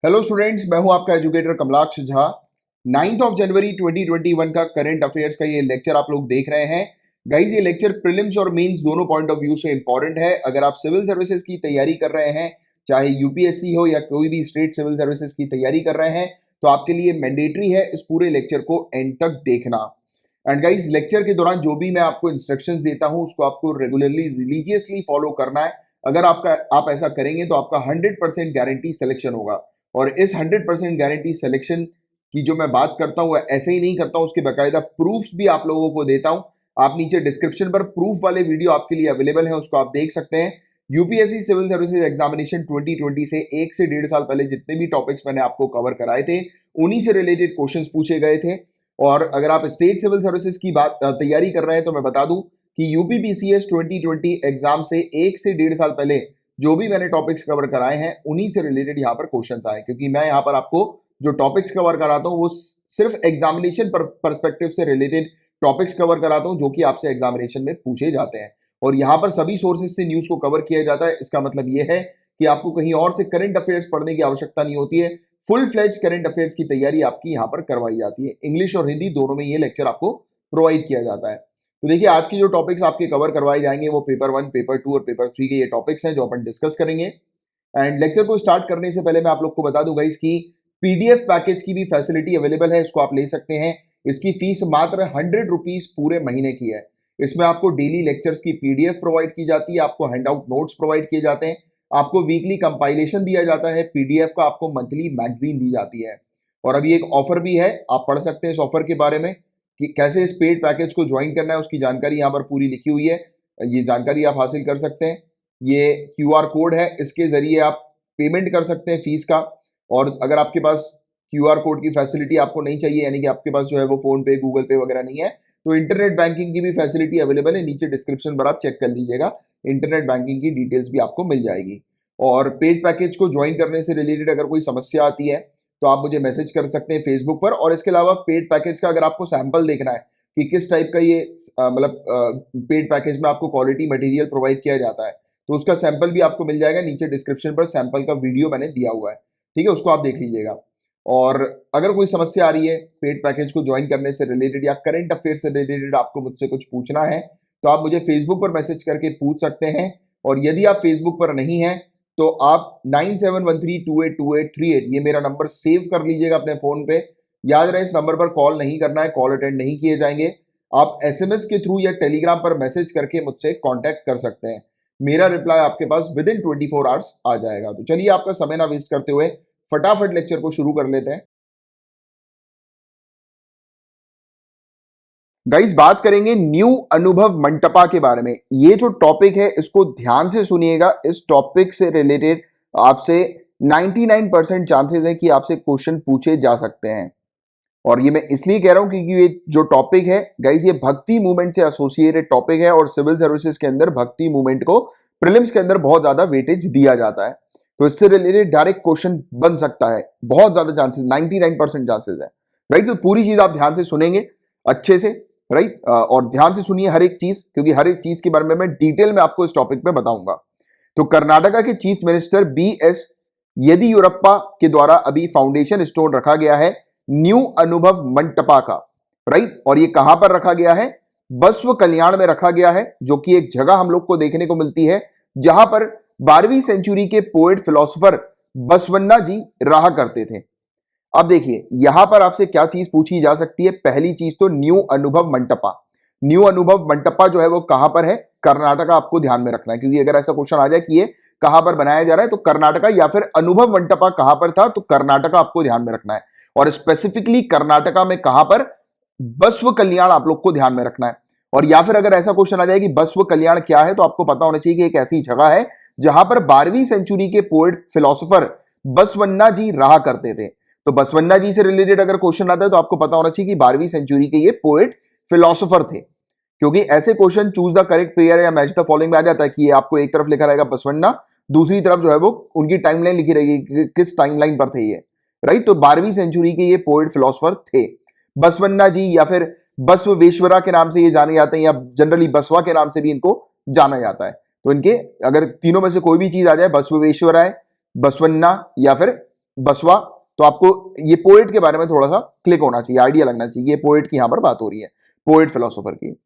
Hello students, मैं हूं आपका एजुकेटर कमलाक्ष झा। 9 जनवरी 2021 का करंट अफेयर्स का ये लेक्चर आप लोग देख रहे हैं। गाइस, ये लेक्चर प्रीलिम्स और मेंस दोनों पॉइंट ऑफ व्यू से इंपॉर्टेंट है। अगर आप सिविल सर्विसेज की तैयारी कर रहे हैं, चाहे यूपीएससी हो या कोई भी स्टेट सिविल सर्विसेज की तैयारी कर रहे हैं, तो आपके लिए मैंडेटरी है इस पूरे लेक्चर को एंड तक देखना। एंड गाइस, लेक्चर के दौरान जो भी मैं आपको इंस्ट्रक्शंस देता हूं उसको आपको रेगुलरली रिलीजियसली फॉलो करना है। अगर आप ऐसा करेंगे तो आपका 100% गारंटी सिलेक्शन होगा। और इस 100% गारंटी सिलेक्शन की जो मैं बात करता हूं ऐसे ही नहीं करता हूं, उसके बाकायदा प्रूफ्स भी आप लोगों को देता हूं। आप नीचे डिस्क्रिप्शन पर प्रूफ वाले वीडियो आपके लिए अवेलेबल है, उसको आप देख सकते हैं। यूपीएससी सिविल सर्विसेज एग्जामिनेशन 2020 से 1 से 1.5 साल पहले जितने भी टॉपिक्स मैंने आपको कवर कराए थे, उन्हीं से रिलेटेड क्वेश्चंस पूछे गए थे। और अगर आप स्टेट सिविल सर्विसेज की बात तैयारी कर रहे हैं तो मैं बता दूं कि यूपीपीसीएस 2020 एग्जाम से 1 से 1.5 साल पहले जो भी मैंने टॉपिक्स कवर कराए हैं उन्हीं से रिलेटेड यहाँ पर क्वेश्चंस आए, क्योंकि मैं यहाँ पर आपको जो टॉपिक्स कवर कराता हूँ वो सिर्फ एग्जामिनेशन पर्सपेक्टिव से रिलेटेड टॉपिक्स कवर कराता हूँ जो कि आपसे एग्जामिनेशन में पूछे जाते हैं। और यहाँ पर सभी सोर्सेज से न्यूज को कवर किया जाता है। इसका मतलब ये है कि आपको कहीं और से करंट अफेयर्स पढ़ने की आवश्यकता नहीं होती है। फुल फ्लेज करंट अफेयर्स की तैयारी आपकी यहाँ पर करवाई जाती है। इंग्लिश और हिंदी दोनों में ये लेक्चर आपको प्रोवाइड किया जाता है। तो देखिए, आज की जो टॉपिक्स आपके कवर करवाए जाएंगे वो पेपर 1, पेपर 2 और पेपर 3 के ये टॉपिक्स हैं जो अपन डिस्कस करेंगे। एंड लेक्चर को स्टार्ट करने से पहले मैं आप लोग को बता दूंगा इसकी पीडीएफ पैकेज की भी फैसिलिटी अवेलेबल है, इसको आप ले सकते हैं। इसकी फीस मात्र 100 रुपीज पूरे महीने की है। इसमें आपको डेली लेक्चर्स की पीडीएफ प्रोवाइड की जाती है, आपको हैंडआउट नोट्स प्रोवाइड किए जाते हैं, आपको वीकली कंपाइलेशन दिया जाता है पीडीएफ का, आपको मंथली मैगजीन दी जाती है। और अभी एक ऑफर भी है, आप पढ़ सकते हैं इस ऑफर के बारे में कि कैसे इस पेड पैकेज को ज्वाइन करना है। उसकी जानकारी यहाँ पर पूरी लिखी हुई है, ये जानकारी आप हासिल कर सकते हैं। ये क्यूआर कोड है, इसके जरिए आप पेमेंट कर सकते हैं फीस का। और अगर आपके पास क्यूआर कोड की फैसिलिटी आपको नहीं चाहिए, यानी कि आपके पास जो है वो फोन पे, गूगल पे वगैरह नहीं है, तो इंटरनेट बैंकिंग की भी फैसिलिटी अवेलेबल है। नीचे डिस्क्रिप्शन पर आप चेक कर लीजिएगा, इंटरनेट बैंकिंग की डिटेल्स भी आपको मिल जाएगी। और पेड पैकेज को ज्वाइन करने से रिलेटेड अगर कोई समस्या आती है तो आप मुझे मैसेज कर सकते हैं फेसबुक पर। और इसके अलावा पेड पैकेज का अगर आपको सैंपल देखना है कि किस टाइप का ये मतलब पेड पैकेज में आपको क्वालिटी मटेरियल प्रोवाइड किया जाता है, तो उसका सैंपल भी आपको मिल जाएगा। नीचे डिस्क्रिप्शन पर सैंपल का वीडियो मैंने दिया हुआ है, ठीक है, उसको आप देख लीजिएगा। और अगर कोई समस्या आ रही है पेड पैकेज को ज्वाइन करने से रिलेटेड या करंट अफेयर से रिलेटेड, आपको मुझसे कुछ पूछना है तो आप मुझे फेसबुक पर मैसेज करके पूछ सकते हैं। और यदि आप फेसबुक पर नहीं हैं तो आप 9713282838 ये मेरा नंबर सेव कर लीजिएगा अपने फोन पे। याद रहे, इस नंबर पर कॉल नहीं करना है, कॉल अटेंड नहीं किए जाएंगे। आप एसएमएस के थ्रू या टेलीग्राम पर मैसेज करके मुझसे कांटेक्ट कर सकते हैं। मेरा रिप्लाई आपके पास विद इन 24 आवर्स आ जाएगा। तो चलिए, आपका समय ना वेस्ट करते हुए फटाफट लेक्चर को शुरू कर लेते हैं। गाइस, बात करेंगे न्यू अनुभव मंटपा के बारे में। ये जो टॉपिक है इसको ध्यान से सुनिएगा। इस टॉपिक से रिलेटेड आपसे 99% चांसेस है कि आपसे क्वेश्चन पूछे जा सकते हैं। और ये मैं इसलिए कह रहा हूं क्योंकि ये जो टॉपिक है गाइस, ये भक्ति मूवमेंट से एसोसिएटेड टॉपिक है और सिविल सर्विसेज के अंदर भक्ति मूवमेंट को प्रीलिम्स के अंदर बहुत ज्यादा वेटेज दिया जाता है। तो इससे रिलेटेड डायरेक्ट क्वेश्चन बन सकता है, बहुत ज्यादा चांसेस, 99% चांसेस है। राइट, तो पूरी चीज आप ध्यान से सुनेंगे अच्छे से। राइट, और ध्यान से सुनिए हर एक चीज, क्योंकि हर एक चीज के बारे में मैं डिटेल में आपको इस टॉपिक में बताऊंगा। तो कर्नाटका के चीफ मिनिस्टर बीएस येदियुरप्पा के द्वारा अभी फाउंडेशन स्टोन रखा गया है न्यू अनुभव मंटपा का। राइट, और ये कहां पर रखा गया है? बसव कल्याण में रखा गया है, जो कि एक जगह हम लोग को देखने को मिलती है जहां पर 12वीं सेंचुरी के पोएट फिलोसोफर बसवन्ना जी रहा करते थे। अब देखिए, यहां पर आपसे क्या चीज पूछी जा सकती है। पहली चीज तो न्यू अनुभव मंटपा। न्यू अनुभव मंटपा जो है वो कहां पर है? कर्नाटका आपको ध्यान में रखना है, क्योंकि अगर ऐसा क्वेश्चन आ जाए कि ये कहां पर बनाया जा रहा है तो कर्नाटका, या फिर अनुभव मंटपा कहां पर था तो कर्नाटका आपको ध्यान में रखना है। और स्पेसिफिकली कर्नाटका में कहां पर? बसव कल्याण आप लोग को ध्यान में रखना है। और या फिर अगर ऐसा क्वेश्चन आ जाए कि बसव कल्याण क्या है, तो आपको पता होना चाहिए कि एक ऐसी जगह है जहां पर 12वीं सेंचुरी के पोएट फिलोसोफर बसवन्ना जी रहा करते थे। तो बसवन्ना जी से रिलेटेड अगर क्वेश्चन आता है तो आपको पता होना चाहिए कि 12वीं सेंचुरी के ये पोएट फिलोसोफर थे। क्योंकि ऐसे question choose the correct pair या मैच द फॉलोइंग में आ जाता है कि ये आपको एक तरफ लिखा रहेगा बसवन्ना, दूसरी तरफ जो है वो उनकी टाइमलाइन लिखी रहेगी कि किस टाइमलाइन पर थे ये। राइट, तो 12वीं सेंचुरी के ये पोएट फिलोसोफर थे बसवन्ना जी, या फिर बसवेश्वरा के नाम से ये जाने जाते हैं, या जनरली बसवा के नाम से भी इनको जाना जाता है। तो इनके अगर तीनों में से कोई भी चीज आ जाए, बसवेश्वरा है, बसवन्ना या फिर बसवा। तो आपको ये पोएट के बारे में थोड़ा सा क्लिक होना चाहिए, आइडिया लगना चाहिए, ये पोएट की यहां पर बात हो रही है, पोएट फिलोसोफर की।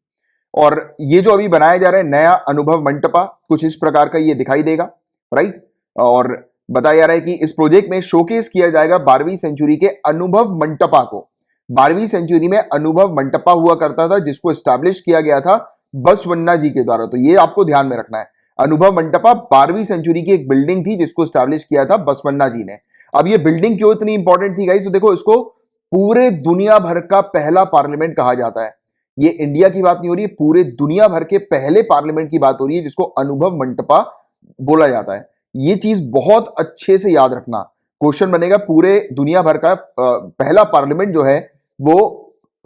और ये जो अभी बनाया जा रहा है नया अनुभव मंटपा, कुछ इस प्रकार का ये दिखाई देगा, राइट। और बताया जा रहा है कि इस प्रोजेक्ट में शोकेस किया जाएगा 12वीं सेंचुरी के अनुभव मंटपा को। 12वीं सेंचुरी में अनुभव मंटपा हुआ करता था जिसको एस्टैब्लिश किया गया था बसवन्ना जी के द्वारा। तो ये आपको ध्यान में रखना है, अनुभव मंटपा 12वीं सेंचुरी की एक बिल्डिंग थी जिसको एस्टैब्लिश किया था बसवन्ना जी ने। अब ये बिल्डिंग क्यों इतनी इंपॉर्टेंट थी गाइस, तो देखो इसको पूरे दुनिया भर का पहला पार्लियामेंट कहा जाता है। ये इंडिया की बात नहीं हो रही है, पूरे दुनिया भर के पहले पार्लियामेंट की बात हो रही है जिसको अनुभव मंटपा बोला जाता है। ये चीज बहुत अच्छे से याद रखना, क्वेश्चन बनेगा पूरे दुनिया भर का पहला पार्लियामेंट जो है वो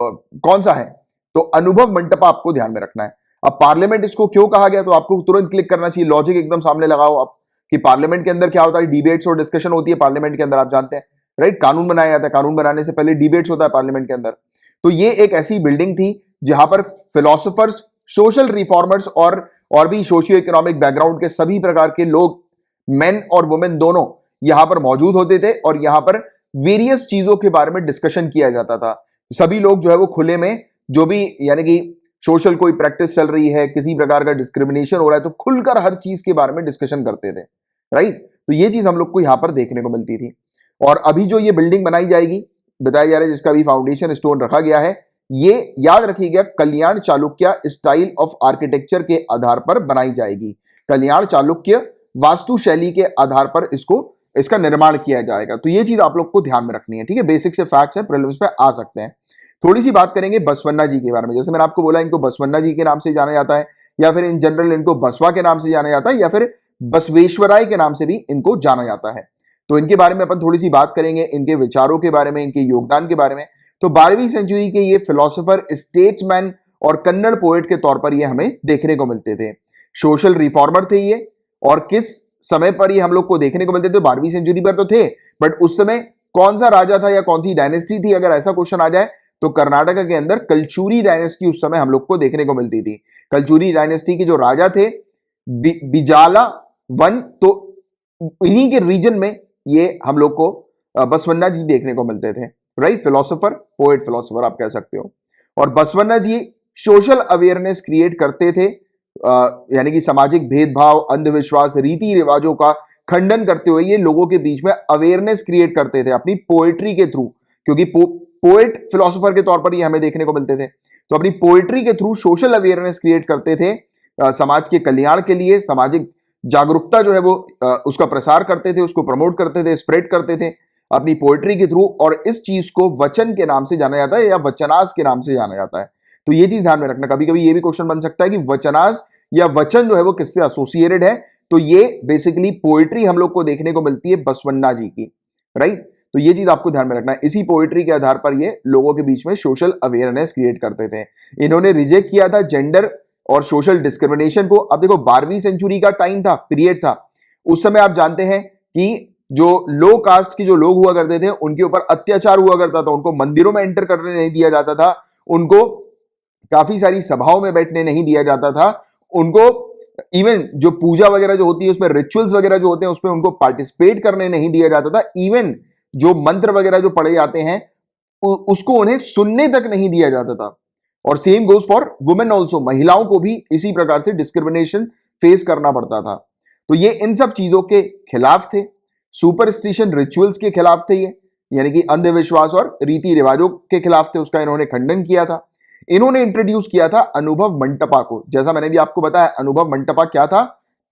कौन सा है, तो अनुभव मंटपा आपको ध्यान में रखना है। अब पार्लियामेंट इसको क्यों कहा गया, तो आपको तुरंत क्लिक करना चाहिए, लॉजिक एकदम सामने लगाओ आप कि पार्लियामेंट के अंदर क्या होता है, डिबेट्स और डिस्कशन होती है पार्लियामेंट के अंदर, आप जानते हैं राइट। कानून बनाया जाता है, कानून बनाने से पहले डिबेट्स होता है पार्लियामेंट के अंदर। तो ये एक ऐसी बिल्डिंग थी जहां पर फिलोसोफर्स, सोशल रिफॉर्मर्स और भी सोशियो इकोनॉमिक बैकग्राउंड के सभी प्रकार के लोग, मेन और वुमेन दोनों यहां पर मौजूद होते थे और यहां पर वेरियस चीजों के बारे में डिस्कशन किया जाता था। सभी लोग जो है वो खुले में जो भी यानी कि सोशल कोई प्रैक्टिस चल रही है, किसी प्रकार का डिस्क्रिमिनेशन हो रहा है, तो खुलकर हर चीज के बारे में डिस्कशन करते थे, राइट। तो ये चीज हम लोग को यहां पर देखने को मिलती थी। और अभी जो ये बिल्डिंग बनाई जाएगी, बताया जा रहा है जिसका भी फाउंडेशन स्टोन रखा गया है, ये याद रखिएगा कल्याण चालुक्य स्टाइल ऑफ आर्किटेक्चर के आधार पर बनाई जाएगी। कल्याण चालुक्य वास्तु शैली के आधार पर इसका निर्माण किया जाएगा। तो ये चीज आप लोग को ध्यान में रखनी है, ठीक है। बेसिक से फैक्ट्स है, प्रीलिम्स पे आ सकते हैं। थोड़ी सी बात करेंगे बसवन्ना जी के बारे में। जैसे मैंने आपको बोला इनको बसवन्ना जी के नाम से जाना जाता है, या फिर इन जनरल इनको बसवा के नाम से जाना जाता है, या फिर बसवेश्वराय के नाम से भी इनको जाना जाता है। तो इनके बारे में अपन थोड़ी सी बात करेंगे, इनके विचारों के बारे में, इनके योगदान के बारे में। तो 12वीं सेंचुरी के ये फिलोसोफर, स्टेट्समैन और कन्नड़ पोएट के तौर पर ये हमें देखने को मिलते थे। सोशल रिफॉर्मर थे ये, और किस समय पर ये हम लोग को देखने को मिलते थे, 12वीं सेंचुरी पर तो थे, बट उस समय कौन सा राजा था या कौन सी डायनेस्टी थी, अगर ऐसा क्वेश्चन आ जाए तो कर्नाटक के अंदर कलचुरी डायनेस्टी उस समय हम लोग को देखने को मिलती थी। कलचुरी डायनेस्टी के जो राजा थे बिजाला वन, तो इन्हीं के रीजन में ये हम लोग को बसवन्ना जी देखने को मिलते थे, राइट। फिलोसोफर, पोएट फिलोसोफर आप कह सकते हो। और बसवन्ना जी सोशल अवेयरनेस क्रिएट करते थे, यानी कि सामाजिक भेदभाव, अंधविश्वास, रीति रिवाजों का खंडन करते हुए ये लोगों के बीच में अवेयरनेस क्रिएट करते थे अपनी पोएट्री के थ्रू, क्योंकि पोएट फिलोसोफर के तौर पर ये हमें देखने को मिलते थे। तो अपनी पोएट्री के थ्रू सोशल अवेयरनेस क्रिएट करते थे, समाज के कल्याण के लिए सामाजिक जागरूकता जो है वो उसका प्रसार करते थे, उसको प्रमोट करते थे, स्प्रेड करते थे अपनी पोएट्री के थ्रू। और इस चीज को वचन के नाम से जाना जाता है या वचनास के नाम से जाना जाता है। तो ये चीज ध्यान में रखना, कभी कभी ये भी क्वेश्चन बन सकता है कि वचनास या वचन जो है वो किससे एसोसिएटेड है, तो ये बेसिकली पोएट्री हम लोग को देखने को मिलती है बसवन्ना जी की, राइट। तो ये चीज आपको ध्यान में रखना है, इसी पोएट्री के आधार पर ये लोगों के बीच में सोशल अवेयरनेस क्रिएट करते थे। इन्होंने रिजेक्ट किया था जेंडर और सोशल डिस्क्रिमिनेशन को। अब देखो 12वीं सेंचुरी का टाइम था, पीरियड था, उस समय आप जानते हैं कि जो लो कास्ट के जो लोग हुआ करते थे उनके ऊपर अत्याचार हुआ करता था, उनको मंदिरों में एंटर करने नहीं दिया जाता था, उनको काफी सारी सभाओं में बैठने नहीं दिया जाता था, उनको इवन जो पूजा वगैरह जो होती है उसमें रिचुअल्स वगैरह जो होते हैं उसमें उनको पार्टिसिपेट करने नहीं दिया जाता था, इवन जो मंत्र वगैरह जो पढ़े जाते हैं उसको उन्हें सुनने तक नहीं दिया जाता था। और same goes for women also, महिलाओं को भी इसी प्रकार से डिस्क्रिमिनेशन फेस करना पड़ता था। तो ये इन सब चीजों के खिलाफ थे, सुपरस्टिशन रिचुअल्स के खिलाफ थे ये, यानी कि अंधविश्वास और रीति रिवाजों के खिलाफ थे, उसका इन्होंने खंडन किया था। इन्होंने इंट्रोड्यूस किया था अनुभव मंटपा को। जैसा मैंने भी आपको बताया, अनुभव मंटपा क्या था,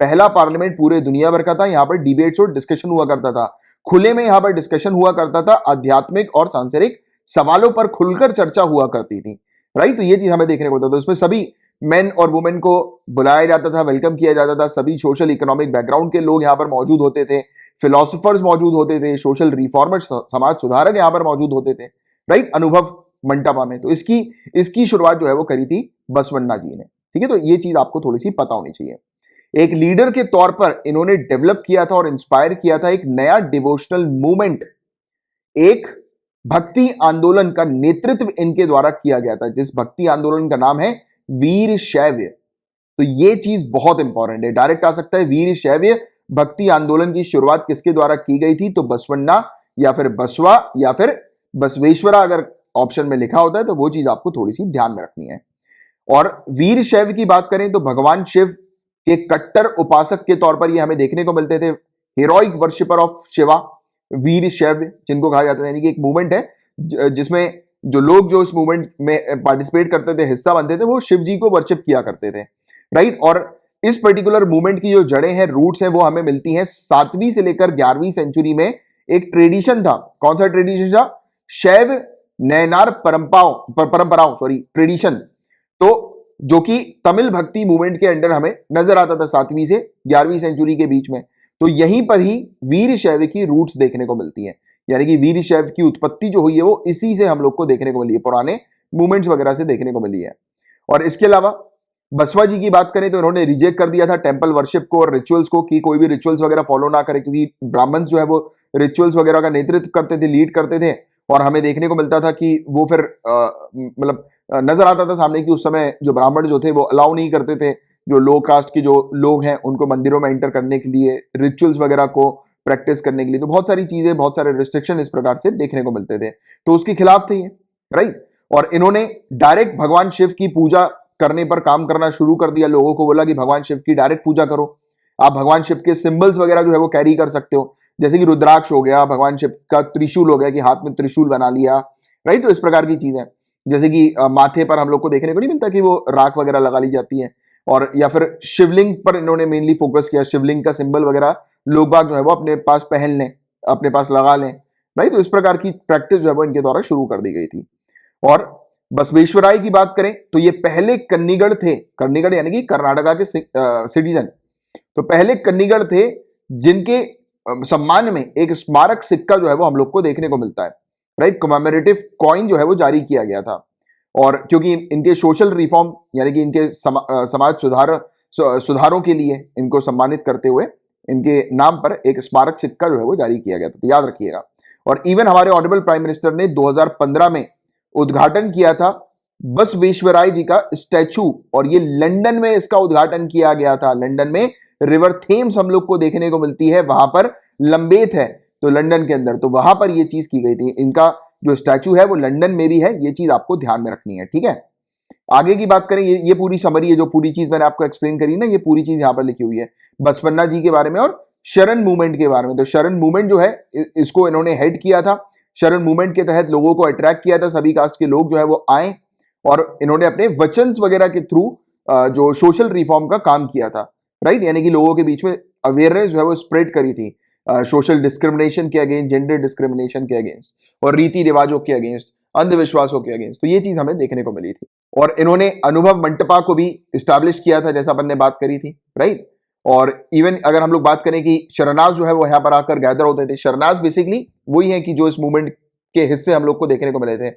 पहला पार्लियामेंट पूरे दुनिया भर का था, यहां पर डिबेट्स और डिस्कशन हुआ करता था, खुले में यहां पर डिस्कशन हुआ करता था, आध्यात्मिक और सांसारिक सवालों पर खुलकर चर्चा हुआ करती थी, राइट। तो ये चीज हमें देखने को मिलता था, उसमें सभी मेन और वुमेन को बुलाया जाता था, वेलकम किया जाता था, सभी सोशल इकोनॉमिक बैकग्राउंड के लोग यहां पर मौजूद होते थे, फिलोसोफर्स मौजूद होते थे, सोशल रिफॉर्मर्स, समाज सुधारक यहां पर मौजूद होते थे, राइट, अनुभव मंटपा में। तो इसकी शुरुआत जो है वो करी थी बसवन्ना जी ने, ठीक है। तो ये चीज आपको थोड़ी सी पता होनी चाहिए। एक लीडर के तौर पर इन्होंने डेवलप किया था और इंस्पायर किया था एक नया डिवोशनल मूवमेंट, एक भक्ति आंदोलन का नेतृत्व इनके द्वारा किया गया था, जिस भक्ति आंदोलन का नाम है वीर शैव्य। तो ये चीज बहुत इंपॉर्टेंट है, डायरेक्ट आ सकता है वीर शैव्य भक्ति आंदोलन की शुरुआत किसके द्वारा की गई थी, तो बसवन्ना या फिर बसवा या फिर बसवेश्वरा अगर ऑप्शन में लिखा होता है तो वो चीज आपको थोड़ी सी ध्यान में रखनी है। और वीर शैव की बात करें तो भगवान शिव के कट्टर उपासक के तौर पर ये हमें देखने को मिलते थे। हीरोइक वर्शिपर ऑफ शिवा, वीर शैव जिनको कहा जाता है, यानी कि एक मूवमेंट है जिसमें जो लोग जो इस मूवमेंट में पार्टिसिपेट करते थे, हिस्सा बनते थे, वो शिव जी को वर्शिप किया करते थे, राइट। और इस पर्टिकुलर मूवमेंट की जो जड़ें हैं, रूट्स हैं, वो हमें मिलती हैं 7वीं से लेकर 11वीं सेंचुरी में। एक ट्रेडिशन था, कौन सा ट्रेडिशन था? शैव नयनार परंपराओं ट्रेडिशन, तो जो कि तमिल भक्ति मूवमेंट के अंडर हमें नजर आता था 7वीं से 11वीं सेंचुरी के बीच में। तो यहीं पर ही वीर शैव की रूट्स देखने को मिलती हैं, यानी कि वीर शैव की उत्पत्ति जो हुई है वो इसी से हम लोग को देखने को मिली है, पुराने मूवमेंट्स वगैरह से देखने को मिली है। और इसके अलावा बसवा जी की बात करें तो इन्होंने रिजेक्ट कर दिया था टेंपल वर्शिप को और रिचुअल्स को, कि कोई भी रिचुअल्स वगैरह फॉलो ना करे, क्योंकि ब्राह्मण्स जो है वो रिचुअल्स वगैरह का नेतृत्व करते थे, लीड करते थे। और हमें देखने को मिलता था कि वो फिर मतलब नजर आता था सामने कि उस समय जो ब्राह्मण जो थे वो अलाउ नहीं करते थे जो लो कास्ट के जो लोग हैं उनको मंदिरों में एंटर करने के लिए, रिचुअल्स वगैरह को प्रैक्टिस करने के लिए। तो बहुत सारी चीजें, बहुत सारे रिस्ट्रिक्शन इस प्रकार से देखने को मिलते थे, तो उसके खिलाफ थे ये, राइट। और इन्होंने डायरेक्ट भगवान शिव की पूजा करने पर काम करना शुरू कर दिया। लोगों को बोला कि भगवान शिव की डायरेक्ट पूजा करो, आप भगवान शिव के सिंबल्स वगैरह जो है वो कैरी कर सकते हो, जैसे कि रुद्राक्ष हो गया, भगवान शिव का त्रिशूल हो गया कि हाथ में त्रिशूल बना लिया, राइट। तो इस प्रकार की चीजें, जैसे कि माथे पर हम लोग को देखने को नहीं मिलता कि वो राख वगैरह लगा ली जाती है, और या फिर शिवलिंग पर इन्होंने मेनली फोकस किया, शिवलिंग का सिंबल वगैरह लोग बाग जो है वो अपने पास पहन लें, अपने पास लगा लें, राइट। तो इस प्रकार की प्रैक्टिस जो है वो इनके द्वारा शुरू कर दी गई थी। और बसवेश्वराय की बात करें तो ये पहले कन्नीगढ़ थे, कन्नीगढ़ यानी कि कर्नाटका के सिटीजन, तो पहले कन्नीगढ़ थे जिनके सम्मान में एक स्मारक सिक्का जो है वो हम लोग को देखने को मिलता है, राइट। कमेमोरेटिव कॉइन जो है वो जारी किया गया था। और क्योंकि इनके सोशल रिफॉर्म यानी कि इनके समाज सुधारों के लिए इनको सम्मानित करते हुए इनके नाम पर एक स्मारक सिक्का जो है वो जारी किया गया था, तो याद रखिएगा। और इवन हमारे ऑनरेबल प्राइम मिनिस्टर ने 2015 में उद्घाटन किया था बसवेश्वराय जी का स्टैचू, और ये लंदन में इसका उद्घाटन किया गया था। लंदन में रिवर थेम्स हम लोग को देखने को मिलती है, वहां पर लंबेत है तो लंदन के अंदर, तो वहां पर ये चीज की गई थी। इनका जो स्टैचू है वो लंदन में भी है, ये चीज आपको ध्यान में रखनी है, ठीक है। आगे की बात करें, ये पूरी समरी है, जो पूरी चीज मैंने आपको एक्सप्लेन करी ना, ये पूरी चीज यहां पर लिखी हुई है बसवन्ना जी के बारे में और शरण मूवमेंट के बारे में। तो शरण मूवमेंट जो है इसको इन्होंने हेड किया था। शरण मूवमेंट के तहत लोगों को अट्रैक्ट किया था, सभी कास्ट के लोग जो है वो आए और इन्होंने अपने वचन वगैरह के थ्रू जो सोशल रिफॉर्म का काम किया था, राइट। यानी कि लोगों के बीच में अवेयरनेस जो है वो स्प्रेड करी थी सोशल डिस्क्रिमिनेशन के अगेंस्ट, जेंडर डिस्क्रिमिनेशन के अगेंस्ट, और रीति रिवाजों के अगेंस्ट, अंधविश्वासों के अगेंस्ट। तो ये चीज हमें देखने को मिली थी। और इन्होंने अनुभव मंटपा को भी स्टैब्लिश किया था, जैसा अपन ने बात करी थी, राइट। और इवन अगर हम लोग बात करें कि शरणाज जो है वो यहाँ पर आकर गैदर होते थे, शरणाज बेसिकली वही है कि जो इस मूवमेंट के हिस्से हम लोग को देखने को मिले थे,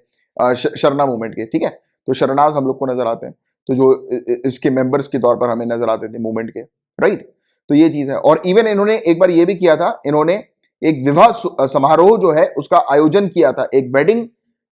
शरणा मूवमेंट के, ठीक है। तो शरणाज हम लोग को नजर आते हैं, तो जो इसके मेंबर्स के तौर पर हमें नजर आते थे मूवमेंट के, राइट। तो ये चीज है। और इवन इन्होंने एक बार ये भी किया था, इन्होंने एक विवाह समारोह जो है उसका आयोजन किया था, एक वेडिंग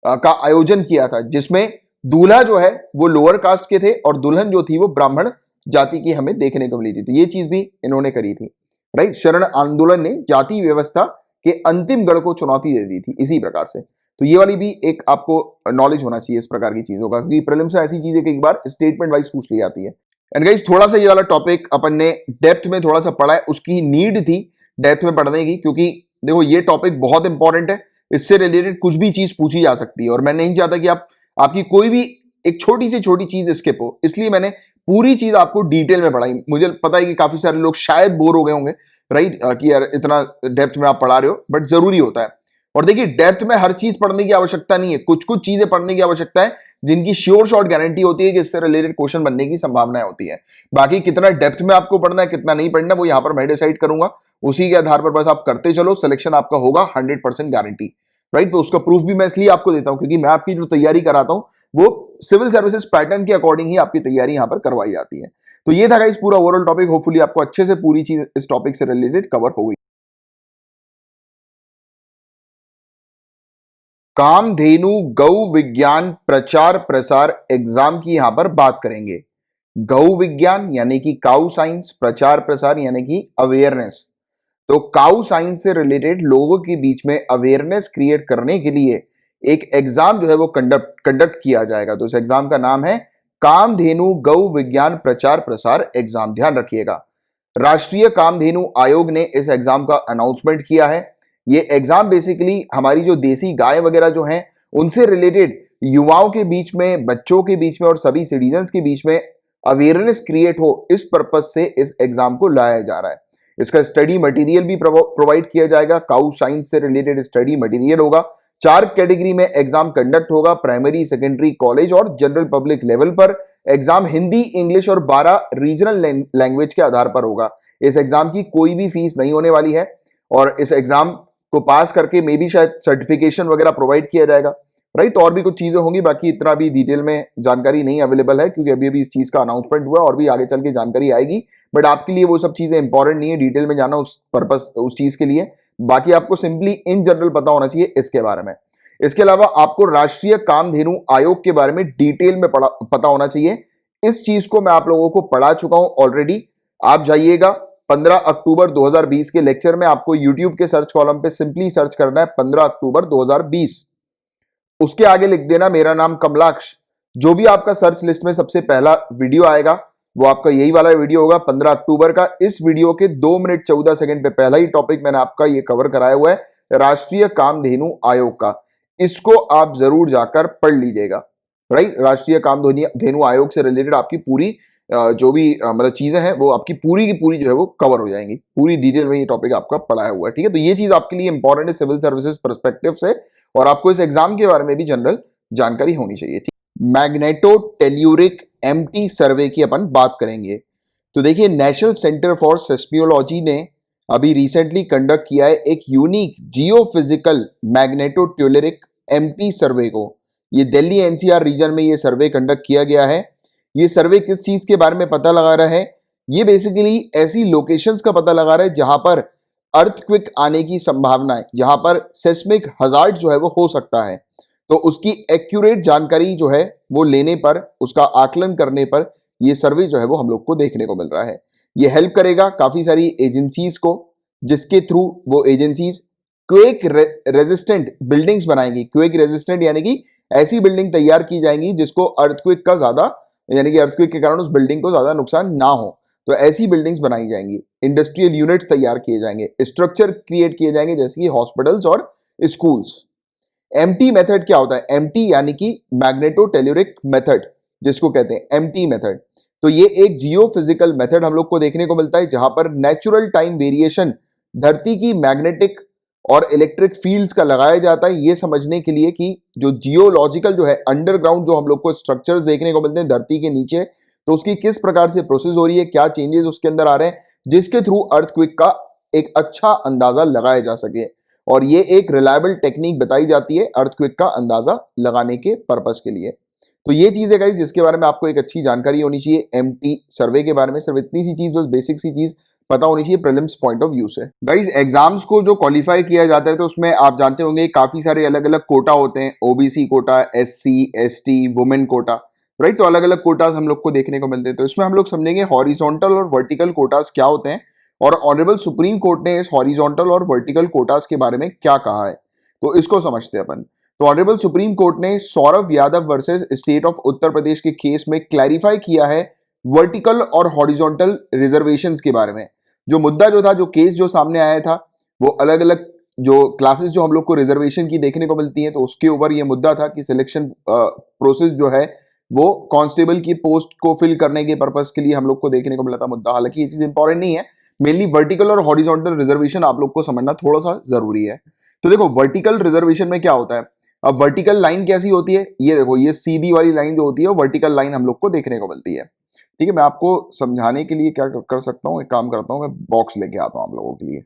का आयोजन किया था, जिसमें दूल्हा जो है वो लोअर कास्ट के थे और दुल्हन जो थी वो ब्राह्मण जाति की हमें देखने को मिली थी। तो ये चीज भी इन्होंने करी थी, राइट। शरण आंदोलन ने जाति व्यवस्था के अंतिम गढ़ को चुनौती दे दी थी इसी प्रकार से। तो ये वाली भी एक आपको नॉलेज होना चाहिए इस प्रकार की चीजों का, क्योंकि प्रीलिम्स से ऐसी चीजें कई बार स्टेटमेंट वाइज पूछ ली जाती है। एंड गाइस, थोड़ा सा ये वाला टॉपिक अपन ने डेप्थ में थोड़ा सा पढ़ा है, उसकी नीड थी डेप्थ में पढ़ने की, क्योंकि देखो ये टॉपिक बहुत इंपॉर्टेंट है, इससे रिलेटेड कुछ भी चीज पूछी जा सकती है और मैं नहीं चाहता कि आपकी कोई भी एक छोटी से छोटी चीज स्किप हो, इसलिए मैंने पूरी चीज आपको डिटेल में पढ़ाई। मुझे पता है कि काफी सारे लोग शायद बोर हो गए होंगे, राइट, कि यार इतना डेप्थ में आप पढ़ा रहे हो, बट जरूरी होता है। और देखिए, डेप्थ में हर चीज पढ़ने की आवश्यकता नहीं है, कुछ कुछ चीजें पढ़ने की आवश्यकता है जिनकी श्योर शॉर्ट गारंटी होती है कि इससे रिलेटेड क्वेश्चन बनने की संभावनाएं होती है। बाकी कितना डेप्थ में आपको पढ़ना है, कितना नहीं पढ़ना, वो यहां पर मैं डिसाइड करूंगा, उसी के आधार पर बस आप करते चलो, सिलेक्शन आपका होगा 100% गारंटी, राइट। तो उसका प्रूफ भी मैं इसलिए आपको देता हूं क्योंकि मैं आपकी जो तैयारी कराता हूं वो सिविल सर्विसेज पैटर्न के अकॉर्डिंग ही आपकी तैयारी यहां पर करवाई जाती है। तो ये था गाइस पूरा ओवरऑल टॉपिक, होपफुली आपको अच्छे से पूरी चीज इस टॉपिक से रिलेटेड कवर हो गई। कामधेनु गौ विज्ञान प्रचार प्रसार एग्जाम की यहां पर बात करेंगे। गौ विज्ञान यानी कि काउ साइंस, प्रचार प्रसार यानी कि अवेयरनेस। तो काउ साइंस से रिलेटेड लोगों के बीच में अवेयरनेस क्रिएट करने के लिए एक एग्जाम जो है वो कंडक्ट किया जाएगा। तो इस एग्जाम का नाम है कामधेनु गौ विज्ञान प्रचार प्रसार एग्जाम। ध्यान रखिएगा, राष्ट्रीय कामधेनु आयोग ने इस एग्जाम का अनाउंसमेंट किया है। ये एग्जाम बेसिकली हमारी जो देसी गाय वगैरह जो हैं उनसे रिलेटेड युवाओं के बीच में, बच्चों के बीच में और सभी सिटीजन्स के बीच में अवेयरनेस क्रिएट हो, इस पर्पज से इस एग्जाम को लाया जा रहा है। इसका स्टडी मटेरियल भी प्रोवाइड किया जाएगा। काउ साइंस से रिलेटेड स्टडी मटेरियल होगा। 4 कैटेगरी में एग्जाम कंडक्ट होगा, प्राइमरी, सेकेंडरी, कॉलेज और जनरल पब्लिक लेवल पर। एग्जाम हिंदी, इंग्लिश और 12 रीजनल लैंग्वेज के आधार पर होगा। इस एग्जाम की कोई भी फीस नहीं होने वाली है और इस एग्जाम को पास करके मे भी शायद सर्टिफिकेशन वगैरह प्रोवाइड किया जाएगा, राइट। और भी कुछ चीजें होंगी, बाकी इतना भी डिटेल में जानकारी नहीं अवेलेबल है क्योंकि अभी अभी इस चीज का अनाउंसमेंट हुआ और भी आगे चल के जानकारी आएगी। बट आपके लिए वो सब चीजें इंपॉर्टेंट नहीं है डिटेल में जाना उस पर्पस, उस चीज के लिए। बाकी आपको सिंपली इन जनरल पता होना चाहिए इसके बारे में। इसके अलावा आपको राष्ट्रीय कामधेनु आयोग के बारे में डिटेल में पता होना चाहिए। इस चीज को मैं आप लोगों को पढ़ा चुका हूं ऑलरेडी। आप जाइएगा 15 अक्टूबर 2020 के लेक्चर में, आपको यूट्यूब के सर्च कॉलम पे सिंपली सर्च करना है 15 अक्टूबर 2020। उसके आगे लिख देना मेरा नाम कमलाक्ष। जो भी आपका सर्च लिस्ट में सबसे पहला वीडियो आएगा वो आपका यही वाला वीडियो होगा 15 अक्टूबर का। इस वीडियो के 2 मिनट 14 सेकंड पे पहला ही टॉपिक मैंने आपका ये कवर कराया हुआ है, राष्ट्रीय कामधेनु आयोग का। इसको आप जरूर जाकर पढ़ लीजिएगा, राइट। राष्ट्रीय कामधेनु आयोग से रिलेटेड आपकी पूरी जो भी मतलब चीजें हैं वो आपकी पूरी की पूरी जो है वो कवर हो जाएंगी। पूरी डिटेल में ये टॉपिक आपका पढ़ाया हुआ है, ठीक है। तो ये चीज आपके लिए इंपॉर्टेंट है सिविल सर्विसेज पर्सपेक्टिव से, और आपको इस एग्जाम के बारे में भी जनरल जानकारी होनी चाहिए, ठीक। मैग्नेटो टेल्यूरिक एमटी सर्वे की अपन बात करेंगे। तो देखिए, नेशनल सेंटर फॉर सेस्मियोलॉजी ने अभी रिसेंटली कंडक्ट किया है एक unique geophysical magneto telluric MT survey को। ये दिल्ली एनसीआर रीजन में ये सर्वे कंडक्ट किया गया है। ये सर्वे किस चीज के बारे में पता लगा रहा है? ये बेसिकली ऐसी लोकेशंस का पता लगा रहा है जहां पर अर्थक्विक आने की संभावना है, जहां पर सेस्मिक हजार्ड जो है वो हो सकता है। तो उसकी एक्यूरेट जानकारी जो है वो लेने पर, उसका आकलन करने पर ये सर्वे जो है वो हम लोग को देखने को मिल रहा है। ये हेल्प करेगा काफी सारी एजेंसीज को, जिसके थ्रू वो एजेंसीज क्वेक रेजिस्टेंट बिल्डिंग्स बनाएंगी। क्वेक रेजिस्टेंट यानी कि ऐसी बिल्डिंग तैयार की जाएंगी जिसको अर्थक्विक का ज्यादा, यानी कि अर्थक्वेक के कारण उस बिल्डिंग को ज्यादा नुकसान ना हो, तो ऐसी बिल्डिंग्स बनाई जाएंगी। इंडस्ट्रियल यूनिट्स तैयार किए जाएंगे, स्ट्रक्चर क्रिएट किए जाएंगे जैसे कि हॉस्पिटल्स और स्कूल्स। एमटी मेथड क्या होता है? एमटी यानी कि मैग्नेटो टेल्यूरिक मेथड, जिसको कहते हैं एमटी मेथड। तो ये एक जियोफिजिकल मेथड हम लोग को देखने को मिलता है जहां पर नेचुरल टाइम वेरिएशन धरती की मैग्नेटिक और इलेक्ट्रिक फील्ड्स का लगाया जाता है, ये समझने के लिए कि जो जियोलॉजिकल जो है अंडरग्राउंड जो हम लोग को स्ट्रक्चर्स देखने को मिलते हैं धरती के नीचे, तो उसकी किस प्रकार से प्रोसेस हो रही है, क्या चेंजेस उसके अंदर आ रहे हैं, जिसके थ्रू अर्थक्वेक का एक अच्छा अंदाजा लगाया जा सके। और ये एक रिलायबल टेक्निक बताई जाती है अर्थक्वेक का अंदाजा लगाने के पर्पस के लिए। तो ये चीज है गाइस जिसके बारे में आपको एक अच्छी जानकारी होनी चाहिए एमटी सर्वे के बारे में। सिर्फ इतनी सी चीज, बस बेसिक सी चीज पता होनी चाहिए प्रीलिम्स पॉइंट ऑफ व्यू से। गाइस, एग्जाम्स को जो क्वालिफाई किया जाता है तो उसमें आप जानते होंगे काफी सारे अलग अलग कोटा होते हैं। OBC quota, SC, ST, women quota, right. तो अलग अलग कोटास हम लोग को देखने को मिलते हैं। तो इसमें हम लोग समझेंगे हॉरिजॉन्टल और वर्टिकल कोटास क्या होते हैं, और ऑनरेबल सुप्रीम कोर्ट ने इस हॉरिजॉन्टल और वर्टिकल कोटास के बारे में क्या कहा है, तो इसको समझते हैं अपन। तो ऑनरेबल सुप्रीम कोर्ट ने Saurabh Yadav versus state of Uttar Pradesh के केस में क्लैरिफाई किया है वर्टिकल और हॉरिजॉन्टल रिजर्वेशंस के बारे में। जो मुद्दा जो था, जो केस जो सामने आया था, वो अलग अलग जो क्लासेस जो हम लोग को रिजर्वेशन की देखने को मिलती है, तो उसके ऊपर ये मुद्दा था कि सिलेक्शन प्रोसेस जो है वो कांस्टेबल की पोस्ट को फिल करने के पर्पस के लिए हम लोग को देखने को मिला था मुद्दा। हालांकि ये चीज इंपॉर्टेंट नहीं है, मेनली वर्टिकल और हॉरिजॉन्टल रिजर्वेशन आप लोग को समझना थोड़ा सा जरूरी है। तो देखो, वर्टिकल रिजर्वेशन में क्या होता है। अब वर्टिकल लाइन कैसी होती है, ये देखो, ये सीधी वाली लाइन जो होती है वर्टिकल लाइन हम लोग को देखने को मिलती है, ठीक है। मैं आपको समझाने के लिए क्या कर सकता हूँ, एक काम करता हूँ, मैं बॉक्स लेके आता हूँ आप लोगों के लिए,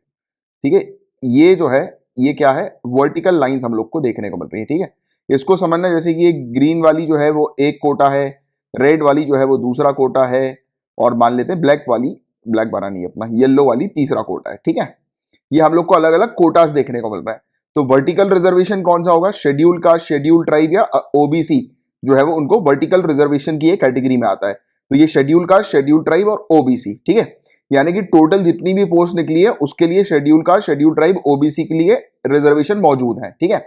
ठीक है। ये जो है, ये क्या है, वर्टिकल लाइंस हम लोग को देखने को मिल रही है, ठीक है। इसको समझना जैसे कि एक ग्रीन वाली जो है वो एक कोटा है, रेड वाली जो है वो दूसरा कोटा है, और मान लेते हैं ब्लैक वाली, ब्लैक बनानी है अपना, येलो वाली तीसरा कोटा है, ठीक है। ये हम लोग को अलग अलग कोटास देखने को मिल रहा है। तो वर्टिकल रिजर्वेशन कौन सा होगा? शेड्यूल कास्ट, शेड्यूल ट्राइब या ओबीसी जो है वो उनको वर्टिकल रिजर्वेशन की एक कैटेगरी में आता है। तो ये शेड्यूल कास्ट, शेड्यूल ट्राइब और ओबीसी, ठीक है। यानी कि टोटल जितनी भी पोस्ट निकली है उसके लिए schedule caste, schedule tribe, OBC के लिए रिजर्वेशन मौजूद है। ठीक है,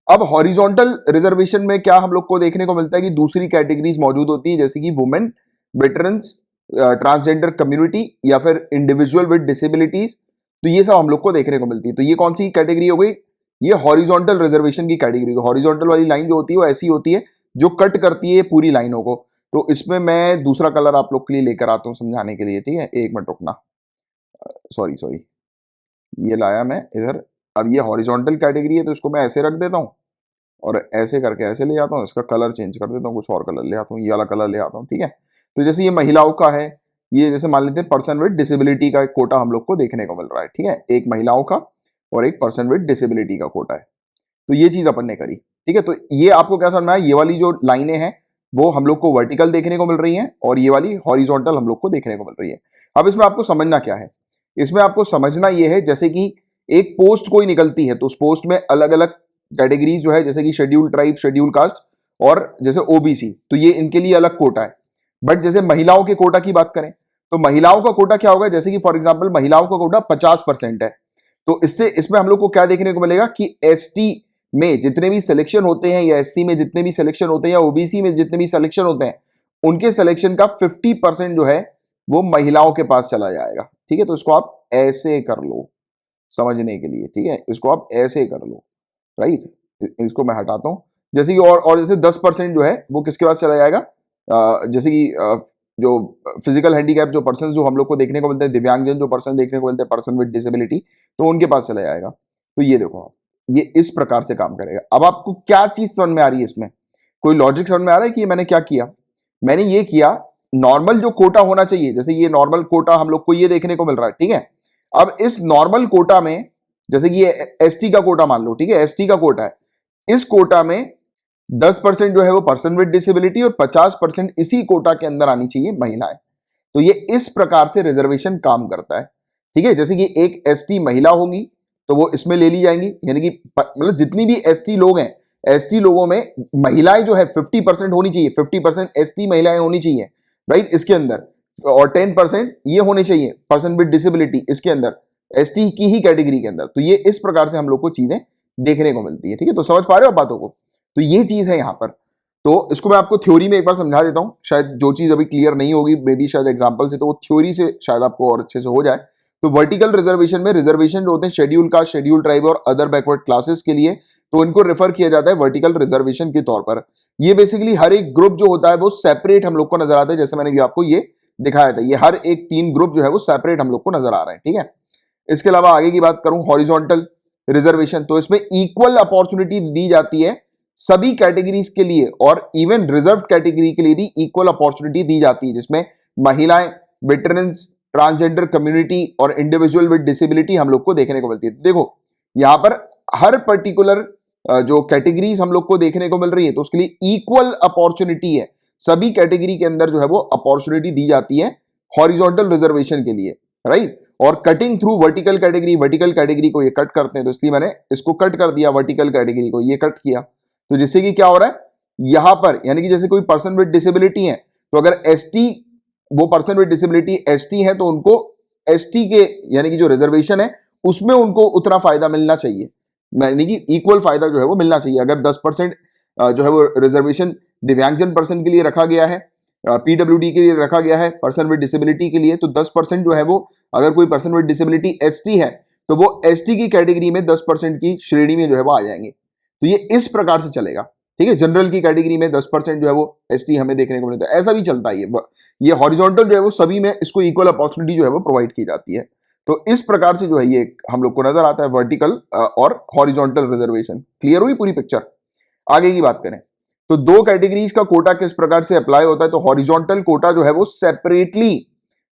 अब हॉरिजॉन्टल रिजर्वेशन में क्या हम लोग को देखने को मिलता है कि दूसरी कैटेगरीज मौजूद होती है, जैसे कि वुमेन, वेटरन्स, ट्रांसजेंडर कम्युनिटी या फिर इंडिविजुअल विद डिसेबिलिटीज। तो ये सब हम लोग को देखने को मिलती है। तो ये कौन सी कैटेगरी हो गई? ये हॉरिजॉन्टल रिजर्वेशन की कैटेगरी। हॉरिजॉन्टल वाली लाइन जो होती है वो ऐसी होती है जो कट करती है पूरी लाइनों को। तो इसमें मैं दूसरा कलर आप लोग के लिए लेकर आता हूं समझाने के लिए। ठीक है, एक मिनट रुकना, सॉरी ये लाया मैं इधर। अब ये हॉरिजॉन्टल कैटेगरी है तो इसको मैं ऐसे रख देता हूं और ऐसे करके ऐसे ले जाता हूं, इसका कलर चेंज कर देता हूं, कुछ और कलर ले आता हूं, ये वाला कलर ले आता हूं। ठीक है, तो जैसे ये महिलाओं का है, ये जैसे मान लेते हैं पर्सन विद डिसेबिलिटी का एक कोटा हम लोग को देखने को मिल रहा है। ठीक है, एक महिलाओं का और एक पर्सन विद डिसेबिलिटी का कोटा है। तो ये चीज अपन ने करी। ठीक है, तो ये आपको क्या समझ में आया? ये वाली जो लाइनें हैं वो हम लोग को वर्टिकल देखने को मिल रही हैं और ये वाली हॉरिजॉन्टल हम लोग को देखने को मिल रही है। अब इसमें आपको समझना क्या है? इसमें आपको समझना ये है, जैसे कि एक पोस्ट कोई निकलती है तो उस पोस्ट में अलग अलग कैटेगरीज जो है, जैसे कि शेड्यूल ट्राइब, शेड्यूल कास्ट और जैसे ओबीसी, तो ये इनके लिए अलग कोटा है। बट जैसे महिलाओं के कोटा की बात करें तो महिलाओं का कोटा क्या होगा? जैसे कि फॉर एग्जाम्पल महिलाओं का कोटा 50% है। तो इससे इसमें हम लोग को क्या देखने को मिलेगा कि एसटी में जितने भी सिलेक्शन होते हैं या एससी में जितने भी सिलेक्शन होते हैं या ओबीसी में जितने भी सिलेक्शन होते हैं, उनके सिलेक्शन का 50% जो है वो महिलाओं के पास चला जाएगा। ठीक है, तो इसको आप ऐसे कर लो समझने के लिए। ठीक है, इसको आप ऐसे कर लो, राइट। इसको मैं हटाता हूं, जैसे कि और जैसे 10% जो है वो किसके पास चला जाएगा? जैसे कि जो फिजिकल हैंडीकैप जो पर्सन जो हम लोग को देखने को मिलते हैं, दिव्यांगजन जो पर्सन देखने को मिलते हैं, पर्सन विद डिसेबिलिटी, तो उनके पास चला जाएगा। तो ये देखो आप, ये इस प्रकार से काम करेगा। अब आपको क्या चीज समझ में आ रही है? इसमें कोई लॉजिक समझ में आ रहा है कि मैंने क्या किया? मैंने ये किया, नॉर्मल जो कोटा होना चाहिए, जैसे ये नॉर्मल कोटा हम लोग को ये देखने को मिल रहा है। ठीक है, अब इस नॉर्मल कोटा में जैसे कि ये एसटी का कोटा मान लो, ठीक है, एसटी का कोटा है, इस कोटा में 10% जो है वो पर्सन विद डिसेबिलिटी और 50% इसी कोटा के अंदर आनी चाहिए महिलाएं। तो ये इस प्रकार से रिजर्वेशन काम करता है। ठीक है, जैसे कि एक एसटी महिला होंगी तो वो इसमें ले ली जाएंगी, यानी कि मतलब जितनी भी एसटी लोग हैं, एसटी लोगों में महिलाएं जो है 50% होनी चाहिए, 50% एसटी महिलाएं होनी चाहिए, राइट, इसके अंदर, और 10% ये होने चाहिए पर्सन विद डिसेबिलिटी इसके अंदर, एसटी की ही कैटेगरी के अंदर। तो ये इस प्रकार से हम लोग को चीजें देखने को मिलती है। ठीक है, तो समझ पा रहे हो बातों को? तो ये चीज है यहां पर। तो इसको मैं आपको थ्योरी में एक बार समझा देता हूं, शायद जो चीज अभी क्लियर नहीं होगी मे बी शायद एग्जांपल से, तो वो थ्योरी से शायद आपको और अच्छे से हो जाए। तो वर्टिकल रिजर्वेशन में रिजर्वेशन जो होते हैं शेड्यूल कास्ट, शेड्यूल ट्राइब और अदर बैकवर्ड क्लासेस के लिए, तो इनको रेफर किया जाता है वर्टिकल रिजर्वेशन के तौर पर। ये बेसिकली हर एक ग्रुप जो होता है वो सेपरेट हम लोग को नजर आता है, जैसे मैंने भी आपको ये दिखाया था। ये हर एक 3 ग्रुप जो है वो सेपरेट हम लोग को नजर आ रहे हैं। ठीक है, इसके अलावा आगे की बात करूं हॉरिजॉन्टल रिजर्वेशन, तो इसमें इक्वल अपॉर्चुनिटी दी जाती है सभी कैटेगरीज के लिए और इवन रिजर्व कैटेगरी के लिए भी इक्वल अपॉर्चुनिटी दी जाती है, जिसमें महिलाएं, वेटरन्स, ट्रांसजेंडर कम्युनिटी और इंडिविजुअल विद डिसेबिलिटी हम लोग को देखने को मिलती है। देखो यहां पर हर पर्टिकुलर जो कैटेगरीज हम लोग को देखने को मिल रही है तो उसके लिए इक्वल अपॉर्चुनिटी है, सभी कैटेगरी के अंदर जो है वो अपॉर्चुनिटी दी जाती है हॉरिजॉन्टल रिजर्वेशन के लिए, राइट। और cutting through vertical category, vertical category को ये कट करते हैं, तो इसलिए मैंने इसको कट कर दिया, वर्टिकल कैटेगरी को ये कट किया। तो जिससे कि क्या हो रहा है यहां पर, यानी कि जैसे कोई पर्सन विद डिसेबिलिटी है तो अगर एसटी, वो पर्सन विद डिसेबिलिटी एसटी है तो उनको एसटी के यानी कि जो रिजर्वेशन है उसमें उनको उतना फायदा मिलना चाहिए, यानी कि इक्वल फायदा जो है वो मिलना चाहिए। अगर 10% जो है वो रिजर्वेशन दिव्यांगजन पर्सन के लिए रखा गया है, पीडब्ल्यूडी के लिए रखा गया है, पर्सन विद डिसेबिलिटी के लिए, तो 10% जो है वो, अगर कोई पर्सन विद डिसेबिलिटी एसटी है तो वो एसटी की कैटेगरी में 10% की श्रेणी में जो है वो आ जाएंगे। तो ये इस प्रकार से चलेगा। ठीक है, जनरल की कैटेगरी में 10% जो है वो एसटी हमें देखने को मिलता है, ऐसा भी चलता है। ये हॉरिजॉन्टल जो है वो सभी में इसको इक्वल अपॉर्चुनिटी जो है वो प्रोवाइड की जाती है। तो इस प्रकार से जो है ये हम लोग को नजर आता है वर्टिकल और हॉरिजॉन्टल रिजर्वेशन। क्लियर हुई पूरी पिक्चर? आगे की बात करें तो 2 कैटेगरीज का कोटा किस प्रकार से अप्लाई होता है। तो हॉरिजॉन्टल कोटा जो है वो सेपरेटली,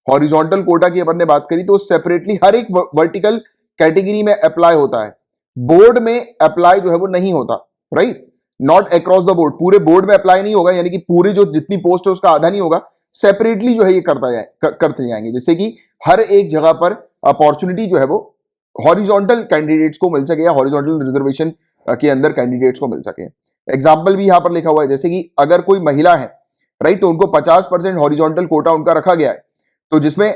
हॉरिजॉन्टल कोटा की अपन ने बात करी तो सेपरेटली हर एक वर्टिकल कैटेगरी में अप्लाई होता है, बोर्ड में अप्लाई जो है वो नहीं होता, right, not across the board, पूरे बोर्ड में अप्लाई नहीं होगा, यानी कि पूरे जो जितनी पोस्ट है उसका आधा नहीं होगा, सेपरेटली जो है ये करते जाएंगे, जिससे कि हर एक जगह पर अपॉर्चुनिटी जो है वो हॉरिजॉन्टल कैंडिडेट्स को मिल सके या हॉरिजॉन्टल रिजर्वेशन के अंदर कैंडिडेट्स को मिल सके। एग्जाम्पल भी यहां पर लिखा हुआ है, जैसे कि अगर कोई महिला है, राइट, तो उनको 50% हॉरिजॉन्टल कोटा उनका रखा गया है, तो जिसमें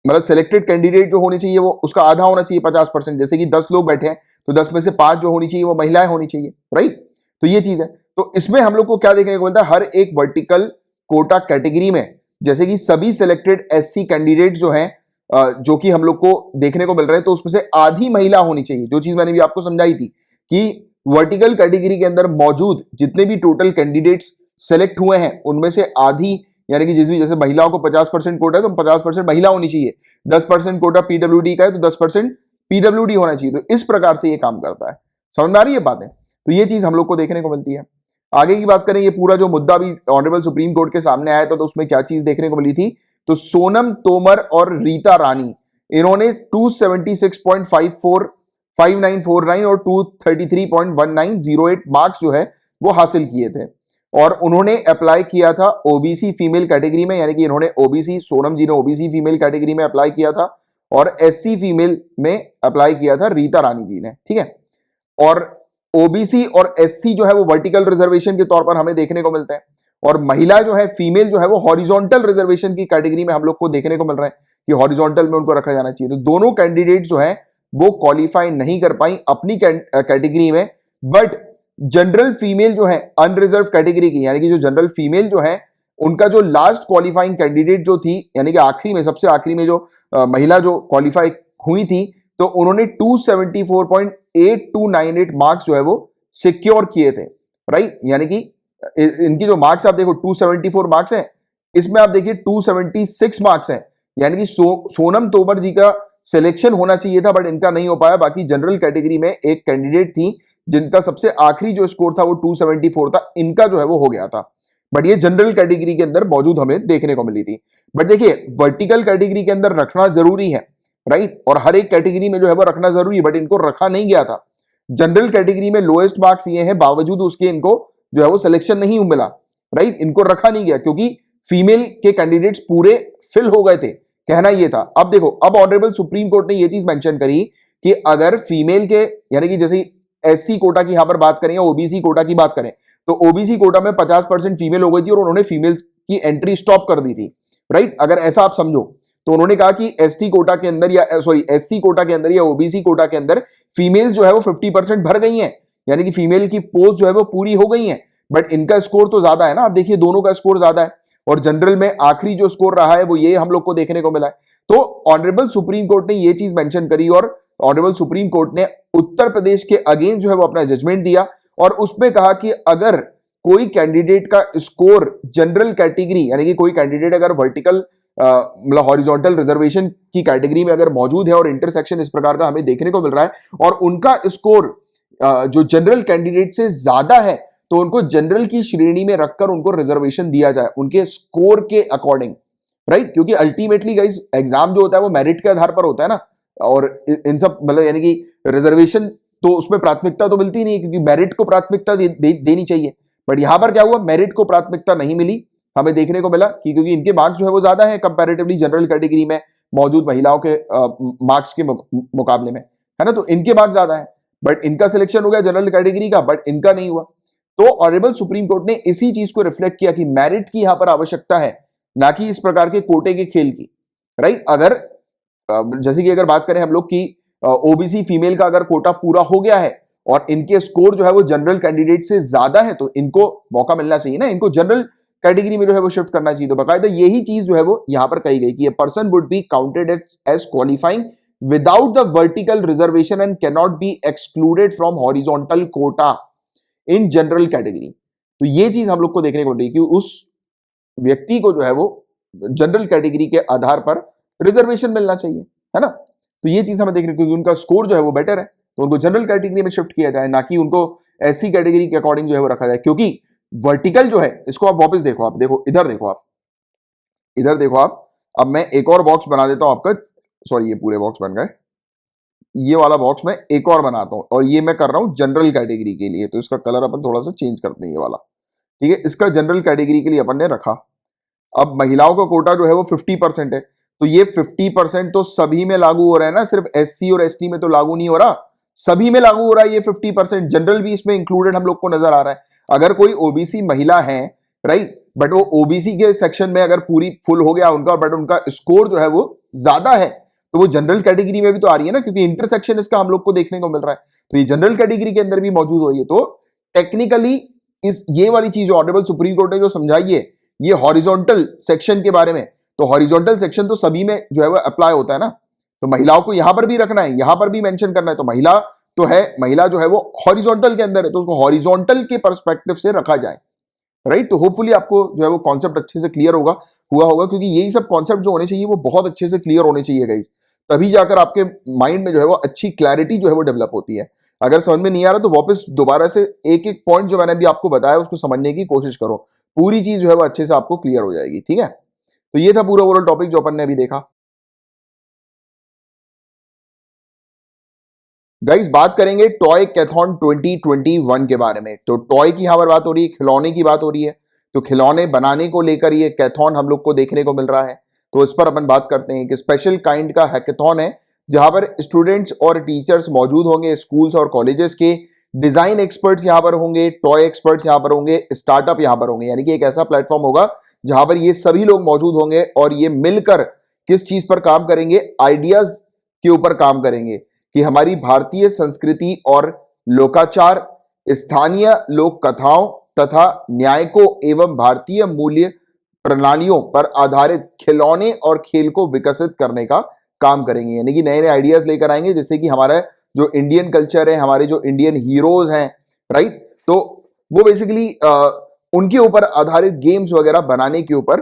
मतलब सिलेक्टेड कैंडिडेट जो होने चाहिए वो उसका आधा होना चाहिए 50%। जैसे कि 10 लोग बैठे हैं तो 10 में से 5 जो होनी चाहिए वो महिलाएं होनी चाहिए, राइट। तो ये चीज है। तो इसमें हम लोग को क्या देखने को मिलता है, हर एक वर्टिकल कोटा कैटेगरी में जैसे कि सभी सिलेक्टेड एससी कैंडिडेट जो हैं जो कि हम लोग को देखने को मिल रहे हैं, तो उसमें से आधी महिला होनी चाहिए। जो चीज मैंने भी आपको समझाई थी कि वर्टिकल कैटेगरी के अंदर मौजूद जितने भी टोटल कैंडिडेट्स सेलेक्ट हुए हैं उनमें से आधी, यानी कि जिस भी जैसे महिलाओं को 50% कोटा है तो 50% महिला होनी चाहिए, 10% कोटा पीडब्ल्यूडी का है तो 10% पीडब्ल्यूडी होना चाहिए। तो इस प्रकार से ये काम करता है। समझ में आ रही है बातें? तो ये चीज हम लोग को देखने को मिलती है। आगे की बात करें, ये पूरा जो मुद्दा भी ऑनरेबल सुप्रीम कोर्ट के सामने आया था तो उसमें क्या चीज देखने को मिली थी, तो सोनम तोमर और रीता रानी इन्होंने 276.54 5949 और 233.1908 मार्क्स जो है वो हासिल किए थे और उन्होंने अप्लाई किया था ओबीसी फीमेल कैटेगरी में, यानी कि इन्होंने ओबीसी, सोनम जी ने ओबीसी फीमेल कैटेगरी में अप्लाई किया था और एससी फीमेल में अप्लाई किया था रीता रानी जी ने, ठीक है। और ओबीसी और एससी जो है वो वर्टिकल रिजर्वेशन के तौर पर हमें देखने को मिलते हैं और महिला जो है फीमेल जो है वो हॉरिजॉन्टल रिजर्वेशन की कैटेगरी में हम लोग को देखने को मिल रहा है कि हॉरिजॉन्टल में उनको रखा जाना चाहिए। तो दोनों कैंडिडेट जो है वो क्वालिफाई नहीं कर पाई अपनी कैटेगरी में, बट जनरल फीमेल जो है अनरिजर्व कैटेगरी की, यानी कि जो जनरल फीमेल जो है उनका जो लास्ट क्वालिफाइंग कैंडिडेट जो थी, यानी कि आखिरी में सबसे आखिरी में जो महिला जो क्वालिफाई हुई थी, तो उन्होंने 274.8298 मार्क्स जो है वो सिक्योर किए थे, राइट। यानी कि इनकी जो मार्क्स आप देखो 274 मार्क्स हैं, इसमें आप देखिए 276 मार्क्स हैं, यानी कि सोनम तोमर जी का सिलेक्शन होना चाहिए था बट इनका नहीं हो पाया। बाकी जनरल कैटेगरी में एक कैंडिडेट थी जिनका सबसे आखिरी जो स्कोर था वो 274 था, इनका जो है वो हो गया था, बट ये जनरल कैटेगरी के अंदर मौजूद हमें देखने को मिली थी। बट देखिए वर्टिकल कैटेगरी के अंदर रखना जरूरी है, राइट, और हर एक कैटेगरी में जो है वो रखना जरूरी है, बट इनको रखा नहीं गया था। जनरल कैटेगरी में लोएस्ट मार्क्स ये हैं, बावजूद उसके इनको जो है वो सिलेक्शन नहीं मिला, राइट, इनको रखा नहीं गया क्योंकि फीमेल के कैंडिडेट्स पूरे फिल हो गए थे, कहना ये था। अब देखो, अब ऑनरेबल सुप्रीम कोर्ट ने ये चीज मेंशन करी कि अगर फीमेल के, यानी कि जैसे एससी कोटा की यहां पर बात करें या ओबीसी कोटा की बात करें, तो ओबीसी कोटा में 50% फीमेल हो गई थी और उन्होंने फीमेल्स की एंट्री स्टॉप कर दी थी, राइट। अगर ऐसा आप समझो तो उन्होंने कहा कि एसटी कोटा के अंदर या सॉरी एससी कोटा के अंदर या ओबीसी कोटा के अंदर फीमेल्स जो है वो 50% भर गई हैं, यानी कि फीमेल की पोस्ट जो है वो पूरी हो गई हैं, बट इनका स्कोर तो ज्यादा है ना। आप देखिए दोनों का स्कोर ज्यादा है और जनरल में आखिरी जो स्कोर रहा है वो ये हम लोग को देखने को मिला है। तो ऑनरेबल सुप्रीम कोर्ट ने ये चीज मेंशन करी और ऑनरेबल सुप्रीम कोर्ट ने उत्तर प्रदेश के अगेंस्ट जो है वो अपना जजमेंट दिया और उसमें कहा कि अगर कोई कैंडिडेट का स्कोर जनरल कैटेगरी, यानी कि कोई कैंडिडेट अगर वर्टिकल मतलब हॉरिजॉन्टल रिजर्वेशन की कैटेगरी में अगर मौजूद है और इंटरसेक्शन इस प्रकार का हमें देखने को मिल रहा है और उनका स्कोर जो जनरल कैंडिडेट से ज्यादा है, तो उनको जनरल की श्रेणी में रखकर उनको रिजर्वेशन दिया जाए उनके स्कोर के अकॉर्डिंग, राइट। क्योंकि अल्टीमेटली गाइस एग्जाम जो होता है वो मेरिट के आधार पर होता है ना, और इन सब मतलब यानी कि रिजर्वेशन तो उसमें प्राथमिकता तो मिलती नहीं क्योंकि मेरिट को प्राथमिकता देनी चाहिए, बट यहां पर क्या हुआ, मेरिट को प्राथमिकता नहीं मिली, हमें देखने को मिला कि क्योंकि इनके मार्क्स जो है वो ज्यादा है कंपैरेटिवली जनरल कैटेगरी में मौजूद महिलाओं के मार्क्स के मुकाबले में, है ना। तो इनके मार्क्स ज्यादा है बट इनका सिलेक्शन हो गया जनरल कैटेगरी का, बट इनका नहीं हुआ। तो ऑनरेबल सुप्रीम कोर्ट ने इसी चीज को रिफ्लेक्ट किया कि मेरिट की यहां पर आवश्यकता है, ना कि इस प्रकार के कोटे के खेल की, राइट। अगर जैसे कि अगर बात करें हम लोग की ओबीसी फीमेल का अगर कोटा पूरा हो गया है और इनके स्कोर जो है वो जनरल कैंडिडेट से ज्यादा है, तो इनको मौका मिलना चाहिए ना, इनको जनरल कैटेगरी में जो है वो शिफ्ट करना चाहिए। तो बाकायदा यही चीज जो है वो यहां पर कही गई कि a person would be counted as qualifying without the vertical reservation and can not be excluded from horizontal quota in general category. तो ये चीज हम लोग को देखने को मिल रही है कि उस व्यक्ति को जो है वो जनरल कैटेगरी के आधार पर रिजर्वेशन मिलना चाहिए, है ना। तो ये चीज हमें देखने को, क्योंकि उनका स्कोर जो है वो बेटर है तो उनको जनरल कैटेगरी में शिफ्ट किया जाए, ना कि उनको एससी कैटेगरी के अकॉर्डिंग जो है वो रखा जाए। क्योंकि वर्टिकल जो है, इसको आप वापस देखो, आप देखो इधर देखो, आप इधर देखो आप। अब मैं एक और बॉक्स बना देता हूं आपका, सॉरी ये पूरे बॉक्स बन गए, ये वाला बॉक्स मैं एक और बनाता हूं और ये मैं कर रहा हूं जनरल कैटेगरी के लिए। तो इसका कलर अपन थोड़ा सा चेंज करते हैं, ये वाला, ठीक है। इसका जनरल कैटेगरी के लिए अपन ने रखा। अब महिलाओं का कोटा जो है वो 50% है, तो ये 50% तो सभी में लागू हो रहा है ना, सिर्फ एससी और एसटी में तो लागू नहीं हो रहा, सभी में लागू हो रहा है ये 50%। जनरल भी इसमें इंक्लूडेड हम लोग को नजर आ रहा है। अगर कोई ओबीसी महिला है, राइट, बट वो ओबीसी के सेक्शन में अगर पूरी फुल हो गया उनका, बट उनका स्कोर जो है वो ज्यादा है, तो वो जनरल कैटेगरी में भी तो आ रही है ना, क्योंकि इंटरसेक्शन इसका हम लोग को देखने को मिल रहा है, तो ये जनरल कैटेगरी के अंदर भी मौजूद हो रही है। तो टेक्निकली इस ये वाली चीज ऑनरेबल सुप्रीम कोर्ट ने जो समझाई है ये हॉरिजॉन्टल सेक्शन के बारे में, तो हॉरिजॉन्टल सेक्शन तो सभी में जो है वो अप्लाई होता है ना, तो महिलाओं को यहां पर भी रखना है, यहां पर भी मेंशन करना है, तो महिला तो है, महिला जो है वो हॉरिजॉन्टल के अंदर है, तो उसको हॉरिजॉन्टल के पर्सपेक्टिव से रखा जाए, राइट। तो होपफुली आपको जो है वो कॉन्सेप्ट अच्छे से क्लियर हुआ होगा, क्योंकि यही सब कॉन्सेप्ट जो होने चाहिए वो बहुत अच्छे से क्लियर होने चाहिए गाइस, तभी जाकर आपके माइंड में जो है वो अच्छी क्लैरिटी जो है वो डेवलप होती है। अगर समझ में नहीं आ रहा तो वापस दोबारा से एक एक पॉइंट जो मैंने अभी आपको बताया उसको समझने की कोशिश करो, पूरी चीज जो है वो अच्छे से आपको क्लियर हो जाएगी, ठीक है। तो ये था पूरा ओवरऑल टॉपिक जो अपन ने अभी देखा। गाइस बात करेंगे टॉय कैथॉन 2021 के बारे में। तो टॉय की यहां पर बात हो रही है, खिलौने की बात हो रही है, तो खिलौने बनाने को लेकर ये कैथॉन हम लोग को देखने को मिल रहा है। तो इस पर अपन बात करते हैं कि स्पेशल काइंड का हैकेथॉन है, जहां पर स्टूडेंट्स और टीचर्स मौजूद होंगे, स्कूल्स और कॉलेजेस के, डिजाइन एक्सपर्ट्स यहां पर होंगे, टॉय एक्सपर्ट्स यहां पर होंगे, स्टार्टअप यहां पर होंगे, यानी कि एक ऐसा प्लेटफॉर्म होगा जहां पर ये सभी लोग मौजूद होंगे और ये मिलकर किस चीज पर काम करेंगे, आइडियाज के ऊपर काम करेंगे कि हमारी भारतीय संस्कृति और लोकाचार, स्थानीय लोक कथाओं तथा न्याय को एवं भारतीय मूल्य प्रणालियों पर आधारित खिलौने और खेल को विकसित करने का काम करेंगे, यानी कि नए नए आइडियाज लेकर आएंगे, जैसे कि हमारा जो इंडियन कल्चर है, हमारे जो इंडियन हीरोज हैं, राइट, तो वो बेसिकली उनके ऊपर आधारित गेम्स वगैरह बनाने के ऊपर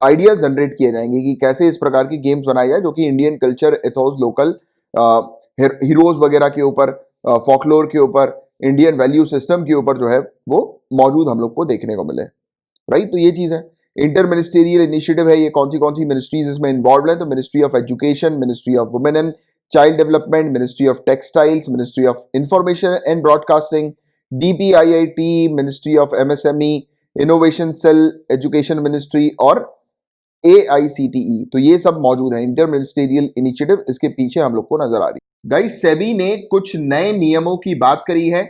आइडियाज जनरेट किए जाएंगे कि कैसे इस प्रकार की गेम्स बनाई जाए जो कि Indian culture, Athos, local heroes वगैरह के ऊपर, फॉकलोर के ऊपर, इंडियन वैल्यू सिस्टम के ऊपर जो है वो मौजूद हम लोग को देखने को मिले, राइट। तो ये चीज है, इंटर मिनिस्टेरियल इनिशिएटिव है, ये कौन सी मिनिस्ट्रीज इसमें इन्वॉल्व है, तो ministry of education, ministry of women and child development, ministry of textiles, ministry of information and broadcasting, DPIIT, ministry of MSME, innovation cell, education ministry और AICTE। तो ये सब मौजूद है, इंटर मिनिस्टेरियल इनिशिएटिव इसके पीछे हम लोग को नजर आ रही है। गाइस सेबी ने कुछ नए नियमों की बात करी है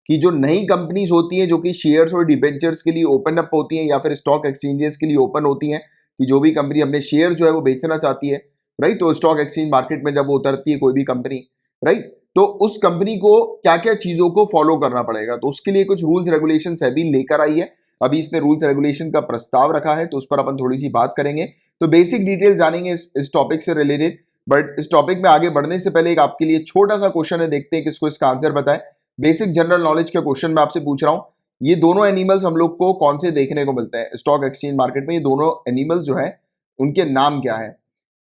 कि जो नई कंपनीज होती हैं जो कि शेयर्स और डिबेंचर्स के लिए ओपन अप होती हैं या फिर स्टॉक एक्सचेंजेस के लिए ओपन होती हैं, कि जो भी कंपनी अपने शेयर जो है वो बेचना चाहती है, राइट, तो स्टॉक एक्सचेंज मार्केट में जब वो उतरती है कोई भी कंपनी, राइट, तो उस कंपनी को क्या क्या चीजों को फॉलो करना पड़ेगा, तो उसके लिए कुछ रूल्स रेगुलेशन सेबी लेकर आई है। अभी इसने रूल्स रेगुलेशन का प्रस्ताव रखा है, तो उस पर अपन थोड़ी सी बात करेंगे, तो बेसिक डिटेल जानेंगे इस टॉपिक से रिलेटेड। बट इस टॉपिक में आगे बढ़ने से पहले एक आपके लिए छोटा सा क्वेश्चन है, देखते हैं किसको इसका आंसर बताए। बेसिक जनरल नॉलेज का क्वेश्चन मैं आपसे पूछ रहा हूं, ये दोनों एनिमल्स हम लोग को कौन से देखने को मिलते हैं स्टॉक एक्सचेंज मार्केट में, ये दोनों एनिमल्स जो है उनके नाम क्या है,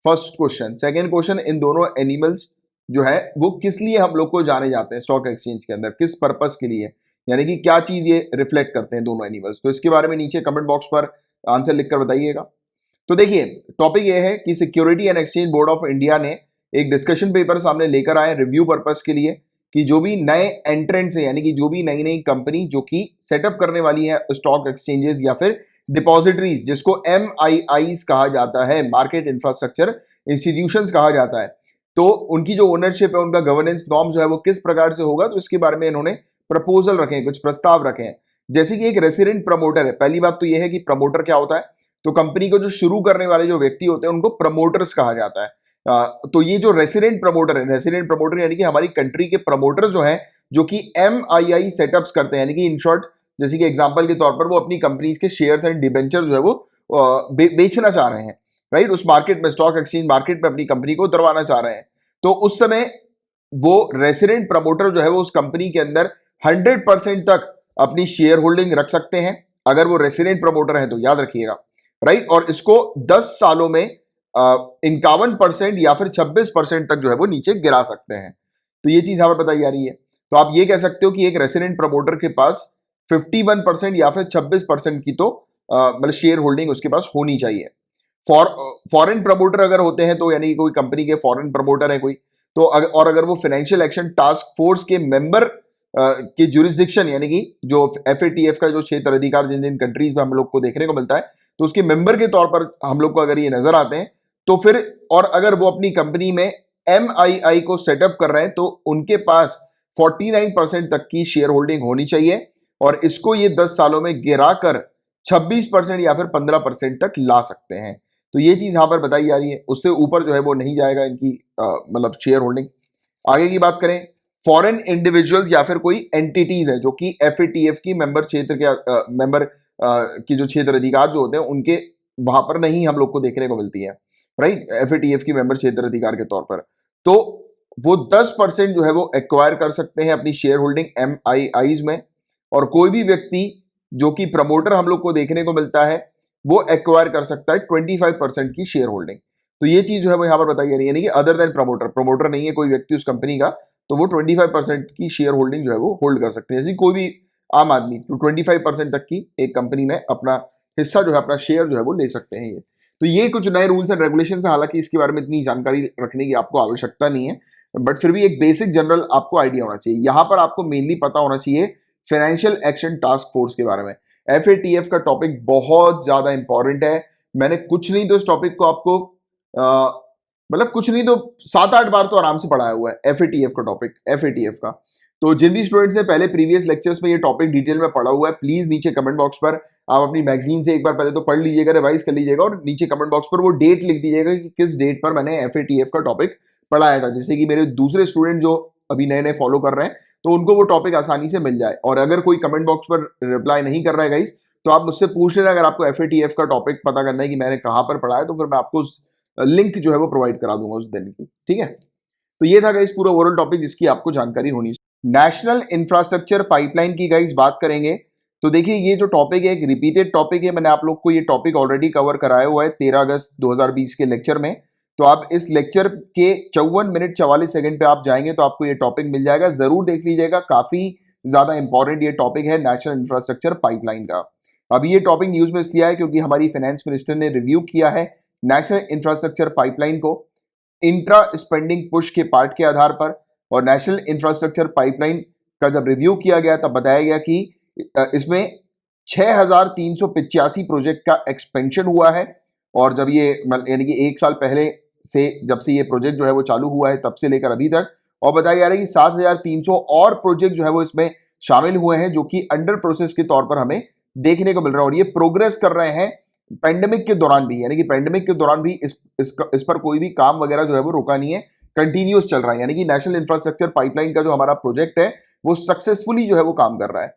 फर्स्ट क्वेश्चन। सेकेंड क्वेश्चन, इन दोनों एनिमल्स जो है वो किस लिए हम लोग को जाने जाते हैं स्टॉक एक्सचेंज के अंदर, किस पर्पस के लिए, यानी कि क्या चीज ये रिफ्लेक्ट करते हैं दोनों एनिमल्स, तो इसके बारे में नीचे कमेंट बॉक्स पर आंसर लिखकर बताइएगा। तो देखिए टॉपिक ये है कि security and exchange board of India ने एक डिस्कशन पेपर सामने लेकर आए रिव्यू पर्पस के लिए, कि जो भी नए एंट्रेंट्स है, यानी कि जो भी नई नई कंपनी जो कि सेटअप करने वाली है स्टॉक एक्सचेंजेस या फिर डिपॉजिटरीज, जिसको MIIs कहा जाता है, मार्केट इंफ्रास्ट्रक्चर इंस्टीट्यूशंस कहा जाता है, तो उनकी जो ओनरशिप है, उनका गवर्नेंस नॉर्म जो है वो किस प्रकार से होगा, तो इसके बारे में इन्होंने प्रपोजल रखे हैं, कुछ प्रस्ताव रखे हैं। जैसे कि एक रेसिडेंट प्रमोटर है, पहली बात तो यह है कि प्रमोटर क्या होता है, तो कंपनी को जो शुरू करने वाले जो व्यक्ति होते हैं उनको प्रमोटर्स कहा जाता है। तो ये जो रेसिडेंट प्रमोटर है, रेसिडेंट प्रमोटर यानी कि हमारी कंट्री के प्रमोटर जो है, जो कि MII सेटअप्स करते हैं, यानी कि इन शॉर्ट जैसे कि एग्जांपल के तौर पर वो अपनी कंपनीज के शेयर्स एंड डिबेंचर जो है वो बेचना चाह रहे हैं, राइट, उस मार्केट में, स्टॉक एक्सचेंज मार्केट में अपनी कंपनी को उतरवाना चाह रहे हैं, तो उस समय वो रेसिडेंट प्रमोटर जो है वो उस कंपनी के अंदर 100% तक अपनी शेयर होल्डिंग रख सकते हैं, अगर वो रेसिडेंट प्रमोटर है तो, याद रखिएगा, राइट, और इसको 10 सालों में 51% या फिर 26% तक जो है वो नीचे गिरा सकते हैं। तो ये चीज यहां पर बताई जा रही है। तो आप ये कह सकते हो कि एक रेसिडेंट प्रमोटर के पास 51% या फिर 26% की तो मतलब शेयर होल्डिंग उसके पास होनी चाहिए। फॉरेन प्रमोटर अगर होते हैं तो, यानी कोई कंपनी के फॉरेन प्रमोटर है कोई, तो और अगर वो फाइनेंशियल एक्शन टास्क फोर्स के मेंबर के जुरिस्डिक्शन, यानी कि जो FATF का जो क्षेत्र अधिकार जिन जिन कंट्रीज में हम लोग को देखने को मिलता है, तो उसके मेंबर के तौर पर हम लोग को अगर ये नजर आते हैं, तो फिर और अगर वो अपनी कंपनी में MII को सेटअप कर रहे हैं, तो उनके पास 49% तक की शेयर होल्डिंग होनी चाहिए, और इसको ये 10 सालों में गिराकर 26% या फिर 15% तक ला सकते हैं। तो ये चीज यहां पर बताई जा रही है, उससे ऊपर जो है वो नहीं जाएगा इनकी मतलब शेयर होल्डिंग। आगे की बात करें, फॉरेन इंडिविजुअल्स या फिर कोई एंटिटीज है जो कि एफएटीएफ की मेंबर क्षेत्र के मेंबर की जो क्षेत्र अधिकार जो होते हैं उनके वहां पर नहीं हम लोग को देखने को मिलती है, राइट, एफएटीएफ की मेंबर क्षेत्र अधिकार के तौर पर। तो वो 10% जो है वो एक्वायर कर सकते हैं अपनी शेयर होल्डिंग एमआईआईज में, और कोई भी व्यक्ति जो कि प्रमोटर हम लोग को देखने को मिलता है वो एक्वायर कर सकता है 25% की शेयर होल्डिंग। तो ये चीज जो है वो यहां पर बताई जा रही है, यानी कि अदर देन प्रमोटर, प्रमोटर नहीं है कोई व्यक्ति उस कंपनी का, तो वो 25% की शेयर होल्डिंग जो है वो होल्ड कर सकते हैं। जैसे कोई भी आम आदमी तो 25% तक की एक कंपनी में अपना हिस्सा जो है, अपना शेयर जो है वो ले सकते हैं। ये तो ये कुछ नए रूल्स एंड रेगुलेशन है, हालांकि इसके बारे में इतनी जानकारी रखने की आपको आवश्यकता नहीं है, बट फिर भी एक बेसिक जनरल आपको आइडिया होना चाहिए। यहां पर आपको मेनली पता होना चाहिए फाइनेंशियल एक्शन टास्क फोर्स के बारे में। एफएटीएफ का टॉपिक बहुत ज्यादा इंपॉर्टेंट है। मैंने कुछ नहीं तो इस टॉपिक को आपको मतलब कुछ नहीं तो 7-8 बार तो आराम से पढ़ाया हुआ है एफएटीएफ का टॉपिक, एफएटीएफ का। तो जिन भी स्टूडेंट्स ने पहले प्रीवियस लेक्चर्स में ये टॉपिक डिटेल में पढ़ा हुआ है, प्लीज नीचे कमेंट बॉक्स पर आप अपनी मैगजीन से एक बार पहले तो पढ़ लीजिएगा, रिवाइज कर लीजिएगा, और नीचे कमेंट बॉक्स पर वो डेट लिख दीजिएगा कि किस डेट पर मैंने एफएटीएफ का टॉपिक पढ़ाया था, जिससे कि मेरे दूसरे स्टूडेंट जो अभी नए नए फॉलो कर रहे हैं तो उनको वो टॉपिक आसानी से मिल जाए। और अगर कोई कमेंट बॉक्स पर रिप्लाई नहीं कर रहा है गाइस, तो आप मुझसे पूछ लेना। अगर आपको एफएटीएफ का टॉपिक पता करना है कि मैंने कहां पर पढ़ा है, तो फिर मैं आपको लिंक जो है वो प्रोवाइड करा दूंगा उस दिन की, ठीक है। तो ये था गाइस पूरा ओवरऑल टॉपिक जिसकी आपको जानकारी होनी चाहिए। नेशनल इंफ्रास्ट्रक्चर पाइपलाइन की गाइस बात करेंगे, तो देखिए ये जो टॉपिक है एक रिपीटेड टॉपिक है, मैंने आप लोग को ये टॉपिक ऑलरेडी कवर कराया हुआ है 13 अगस्त 2020 के लेक्चर में। तो आप इस लेक्चर के 54 मिनट 44 सेकंड पे आप जाएंगे तो आपको ये टॉपिक मिल जाएगा, जरूर देख लीजिएगा, काफी ज्यादा इंपॉर्टेंट ये टॉपिक है नेशनल इंफ्रास्ट्रक्चर पाइपलाइन का। अभी ये टॉपिक न्यूज में इसलिए है क्योंकि हमारी फाइनेंस मिनिस्टर ने रिव्यू किया है नेशनल इंफ्रास्ट्रक्चर पाइपलाइन को इंट्रा स्पेंडिंग पुश के पार्ट के आधार पर। और नेशनल इंफ्रास्ट्रक्चर पाइपलाइन का जब रिव्यू किया गया तब बताया गया कि इसमें 6,385 प्रोजेक्ट का एक्सपेंशन हुआ है। और जब ये यानी कि एक साल पहले से जब से ये प्रोजेक्ट जो है वो चालू हुआ है तब से लेकर अभी तक, और बताया जा रहा है कि 7,300 और प्रोजेक्ट जो है वो इसमें शामिल हुए हैं जो कि अंडर प्रोसेस के तौर पर हमें देखने को मिल रहा है। और ये प्रोग्रेस कर रहे हैं पेंडेमिक के दौरान भी, यानी कि पेंडेमिक के दौरान भी इस पर कोई भी काम वगैरह जो है वो रुका नहीं है, कंटिन्यूस चल रहा है। यानी कि नेशनल इंफ्रास्ट्रक्चर पाइपलाइन का जो हमारा प्रोजेक्ट है वो सक्सेसफुली जो है वो काम कर रहा है।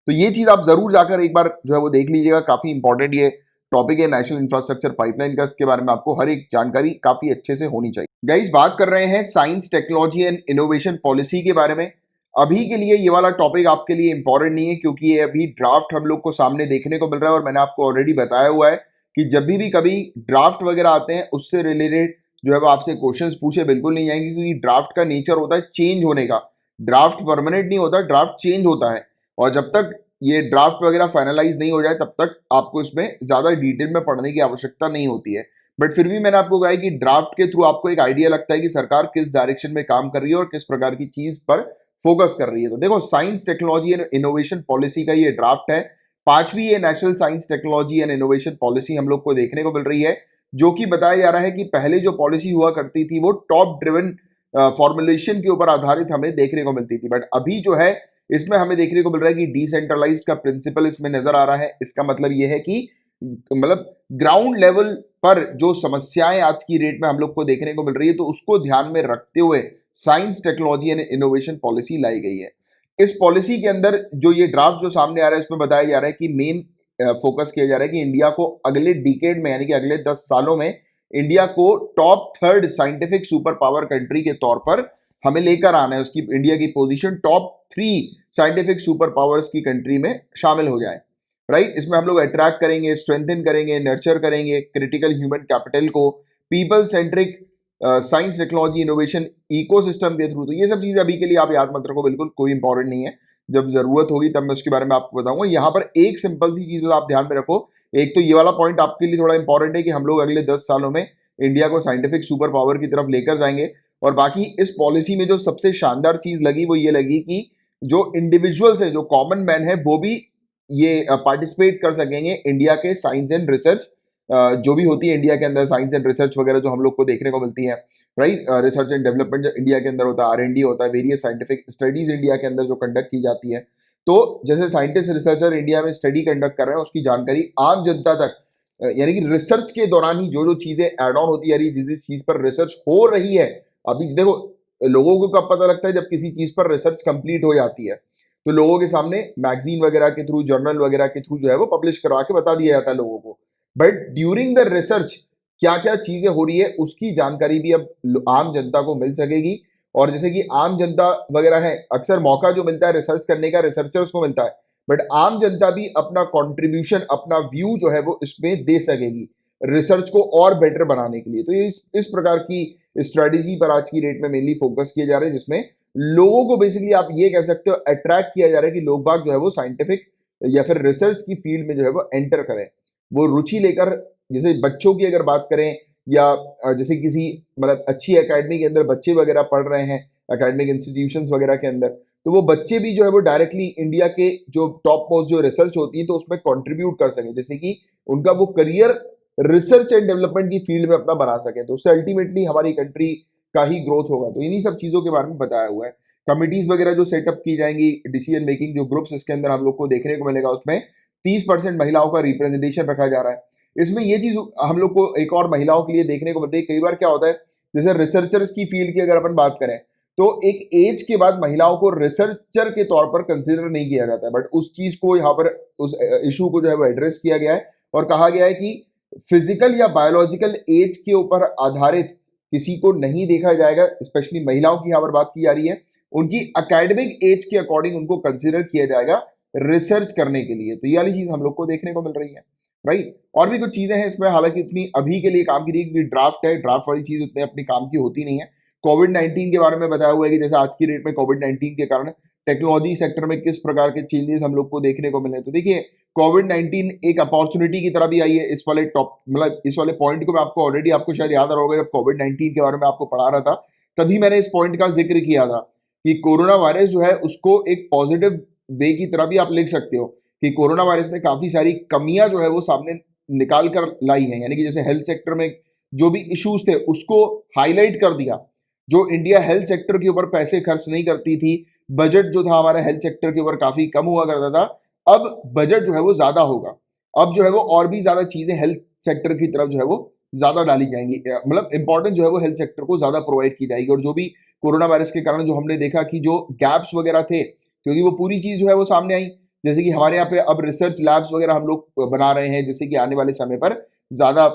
तो ये चीज आप जरूर जाकर एक बार जो है वो देख लीजिएगा, काफी इंपॉर्टेंट ये टॉपिक है नेशनल इंफ्रास्ट्रक्चर पाइपलाइन का, इसके बारे में आपको हर एक जानकारी काफी अच्छे से होनी चाहिए। गाइस बात कर रहे हैं science technology and innovation policy के बारे में। अभी के लिए ये वाला टॉपिक आपके लिए इंपॉर्टेंट नहीं है क्योंकि ये अभी ड्राफ्ट हम लोग को सामने देखने को मिल रहा है, और मैंने आपको ऑलरेडी बताया हुआ है कि जब भी कभी ड्राफ्ट वगैरह आते हैं उससे रिलेटेड जो है वो आपसे क्वेश्चंस पूछे बिल्कुल नहीं जाएंगे, क्योंकि ड्राफ्ट का नेचर होता है चेंज होने का। ड्राफ्ट परमानेंट नहीं होता, ड्राफ्ट चेंज होता है, और जब तक ये ड्राफ्ट वगैरह फाइनलाइज नहीं हो जाए तब तक आपको इसमें ज्यादा डिटेल में पढ़ने की आवश्यकता नहीं होती है। बट फिर भी मैंने आपको कहा है कि ड्राफ्ट के थ्रू आपको एक आइडिया लगता है कि सरकार किस डायरेक्शन में काम कर रही है और किस प्रकार की चीज पर फोकस कर रही है। तो देखो science technology and innovation policy का ये ड्राफ्ट है, 5वीं ये national science technology and innovation policy हम लोग को देखने को मिल रही है, जो कि बताया जा रहा है कि पहले जो पॉलिसी हुआ करती थी वो टॉप ड्रिवन फॉर्मुलेशन के ऊपर आधारित हमें देखने को मिलती थी, बट अभी जो है इसमें हमें देखने को मिल रहा है कि डिसेंट्रलाइज्ड का प्रिंसिपल इसमें नजर आ रहा है। इसका मतलब यह है कि मतलब ग्राउंड लेवल पर जो समस्याएं आज की डेट में हम लोग को देखने को मिल रही है तो उसको ध्यान में रखते हुए science technology and innovation policy लाई गई है। इस पॉलिसी के अंदर जो ये ड्राफ्ट जो सामने आ रहा है इसमें बताया जा रहा है कि मेन फोकस किया जा रहा है कि इंडिया को अगले डिकेड में यानी कि अगले 10 सालों में इंडिया को top 3rd scientific super power country के तौर पर हमें लेकर आना है। उसकी इंडिया की position top 3 scientific super powers की कंट्री में शामिल हो जाए, राइट। इसमें हम लोग अट्रैक्ट करेंगे, स्ट्रेंथन करेंगे, नर्चर करेंगे क्रिटिकल ह्यूमन कैपिटल को people centric science technology innovation ecosystem के थ्रू। तो ये सब चीजें अभी के लिए आप याद मत रखो, बिल्कुल कोई इंपॉर्टेंट नहीं है, जब जरूरत होगी तब मैं उसके बारे में आपको बताऊंगा। यहाँ पर एक सिंपल सी चीज आप ध्यान में रखो, एक तो ये वाला पॉइंट आपके लिए थोड़ा इंपॉर्टेंट है कि हम लोग अगले 10 सालों में इंडिया को साइंटिफिक सुपर पावर की तरफ लेकर जाएंगे। और बाकी इस पॉलिसी में जो सबसे शानदार चीज लगी वो ये लगी कि जो इंडिविजुअल्स है, जो कॉमन मैन है, वो भी ये पार्टिसिपेट कर सकेंगे इंडिया के साइंस एंड रिसर्च जो भी होती है इंडिया के अंदर, साइंस एंड रिसर्च वगैरह जो हम लोग को देखने को मिलती है, राइट। रिसर्च एंड डेवलपमेंट जो इंडिया के अंदर होता है, R&D होता है, वेरियस साइंटिफिक स्टडीज इंडिया के अंदर जो कंडक्ट की जाती है, तो जैसे साइंटिस्ट रिसर्चर इंडिया में स्टडी कंडक्ट कर रहे हैं उसकी जानकारी आम जनता तक यानी कि रिसर्च के दौरान ही जो जो चीजें एड ऑन होती जा रही है, जिस जिस चीज पर रिसर्च हो रही है, अभी देखो लोगों को कब पता लगता है, जब किसी चीज पर रिसर्च कंप्लीट हो जाती है तो लोगों के सामने मैगजीन वगैरह के थ्रू, जर्नल वगैरह के थ्रू जो है वो पब्लिश करवा के बता दिया जाता है लोगों को। बट ड्यूरिंग द रिसर्च क्या क्या चीजें हो रही है उसकी जानकारी भी अब आम जनता को मिल सकेगी। और जैसे कि आम जनता वगैरह है, अक्सर मौका जो मिलता है रिसर्च करने का रिसर्चर्स को मिलता है, बट आम जनता भी अपना कंट्रीब्यूशन, अपना व्यू जो है वो इसमें दे सकेगी रिसर्च को और बेटर बनाने के लिए। तो ये इस प्रकार की स्ट्रेटेजी पर आज की डेट में मेनली फोकस किए जा रहे हैं, जिसमें लोगों को बेसिकली आप ये कह सकते हो अट्रैक्ट किया जा रहा है कि लोग बाग जो है वो साइंटिफिक या फिर रिसर्च की फील्ड में जो है वो एंटर करें, वो रुचि लेकर। जैसे बच्चों की अगर बात करें या जैसे किसी मतलब अच्छी एकेडमी के अंदर बच्चे वगैरह पढ़ रहे हैं, एकेडमिक इंस्टीट्यूशंस वगैरह के अंदर, तो वो बच्चे भी जो है वो डायरेक्टली इंडिया के जो टॉप मोस्ट जो रिसर्च होती है तो उसमें कंट्रीब्यूट कर सकें, जैसे कि उनका वो करियर रिसर्च एंड डेवलपमेंट की फील्ड में अपना बना सके, तो उससे अल्टीमेटली हमारी कंट्री का ही ग्रोथ होगा। तो इन्हीं सब चीजों के बारे में बताया हुआ है। कमिटीज वगैरह जो सेटअप की जाएंगी, डिसीजन मेकिंग जो ग्रुप्स इसके अंदर हम लोग को देखने को मिलेगा, उसमें 30% महिलाओं का रिप्रेजेंटेशन रखा जा रहा है। इसमें ये चीज हम लोग को एक और महिलाओं के लिए देखने को मिलती है। कई बार क्या होता है, जैसे रिसर्चर्स की फील्ड की अगर अपन बात करें तो एक एज के बाद महिलाओं को रिसर्चर के तौर पर कंसिडर नहीं किया जाता है, बट उस चीज को यहाँ पर उस इशू को जो है वो एड्रेस किया गया है और कहा गया है कि फिजिकल या बायोलॉजिकल एज के ऊपर आधारित किसी को नहीं देखा जाएगा। स्पेशली महिलाओं की यहाँ पर बात की जा रही है, उनकी एकेडमिक एज के अकॉर्डिंग उनको कंसिडर किया जाएगा रिसर्च करने के लिए। तो ये वाली चीज हम लोग को देखने को मिल रही है, राइट। और भी कुछ चीजें हैं इसमें, हालांकि इतनी अभी के लिए काम की नहीं, ड्राफ्ट है, ड्राफ्ट वाली चीज उतने अपने काम की होती नहीं है। कोविड-19 के बारे में बताया हुआ है कि जैसे आज की डेट में कोविड-19 के कारण टेक्नोलॉजी सेक्टर में किस प्रकार के चेंजेस हम लोग को देखने को मिले। तो देखिए कोविड-19 एक अपॉर्चुनिटी की तरह भी आई है। इस वाले टॉप मतलब इस वाले पॉइंट को मैं आपको ऑलरेडी, आपको शायद याद आ रहा होगा, जब कोविड-19 के बारे में आपको पढ़ा रहा था तभी मैंने इस पॉइंट का जिक्र किया था कि कोरोना वायरस जो है उसको एक पॉजिटिव वे की तरह भी आप लिख सकते हो कि कोरोना वायरस ने काफी सारी कमियां जो है वो सामने निकाल कर लाई है। यानी कि जैसे हेल्थ सेक्टर में जो भी इश्यूज थे उसको हाईलाइट कर दिया। जो इंडिया हेल्थ सेक्टर के ऊपर पैसे खर्च नहीं करती थी, बजट जो था हमारे हेल्थ सेक्टर के ऊपर काफी कम हुआ करता था, अब बजट जो है वो ज्यादा होगा। अब जो है वो और भी ज्यादा चीजें हेल्थ सेक्टर की तरफ जो है वो ज्यादा डाली जाएंगी, मतलब इंपॉर्टेंस जो है वो हेल्थ सेक्टर को ज्यादा प्रोवाइड की जाएगी। और जो भी कोरोना वायरस के कारण जो हमने देखा कि जो गैप्स वगैरह थे, क्योंकि वो पूरी चीज जो है वो सामने आई, जैसे कि हमारे यहाँ पे अब रिसर्च लैब्स वगैरह हम लोग बना रहे हैं, जैसे कि आने वाले समय पर ज्यादा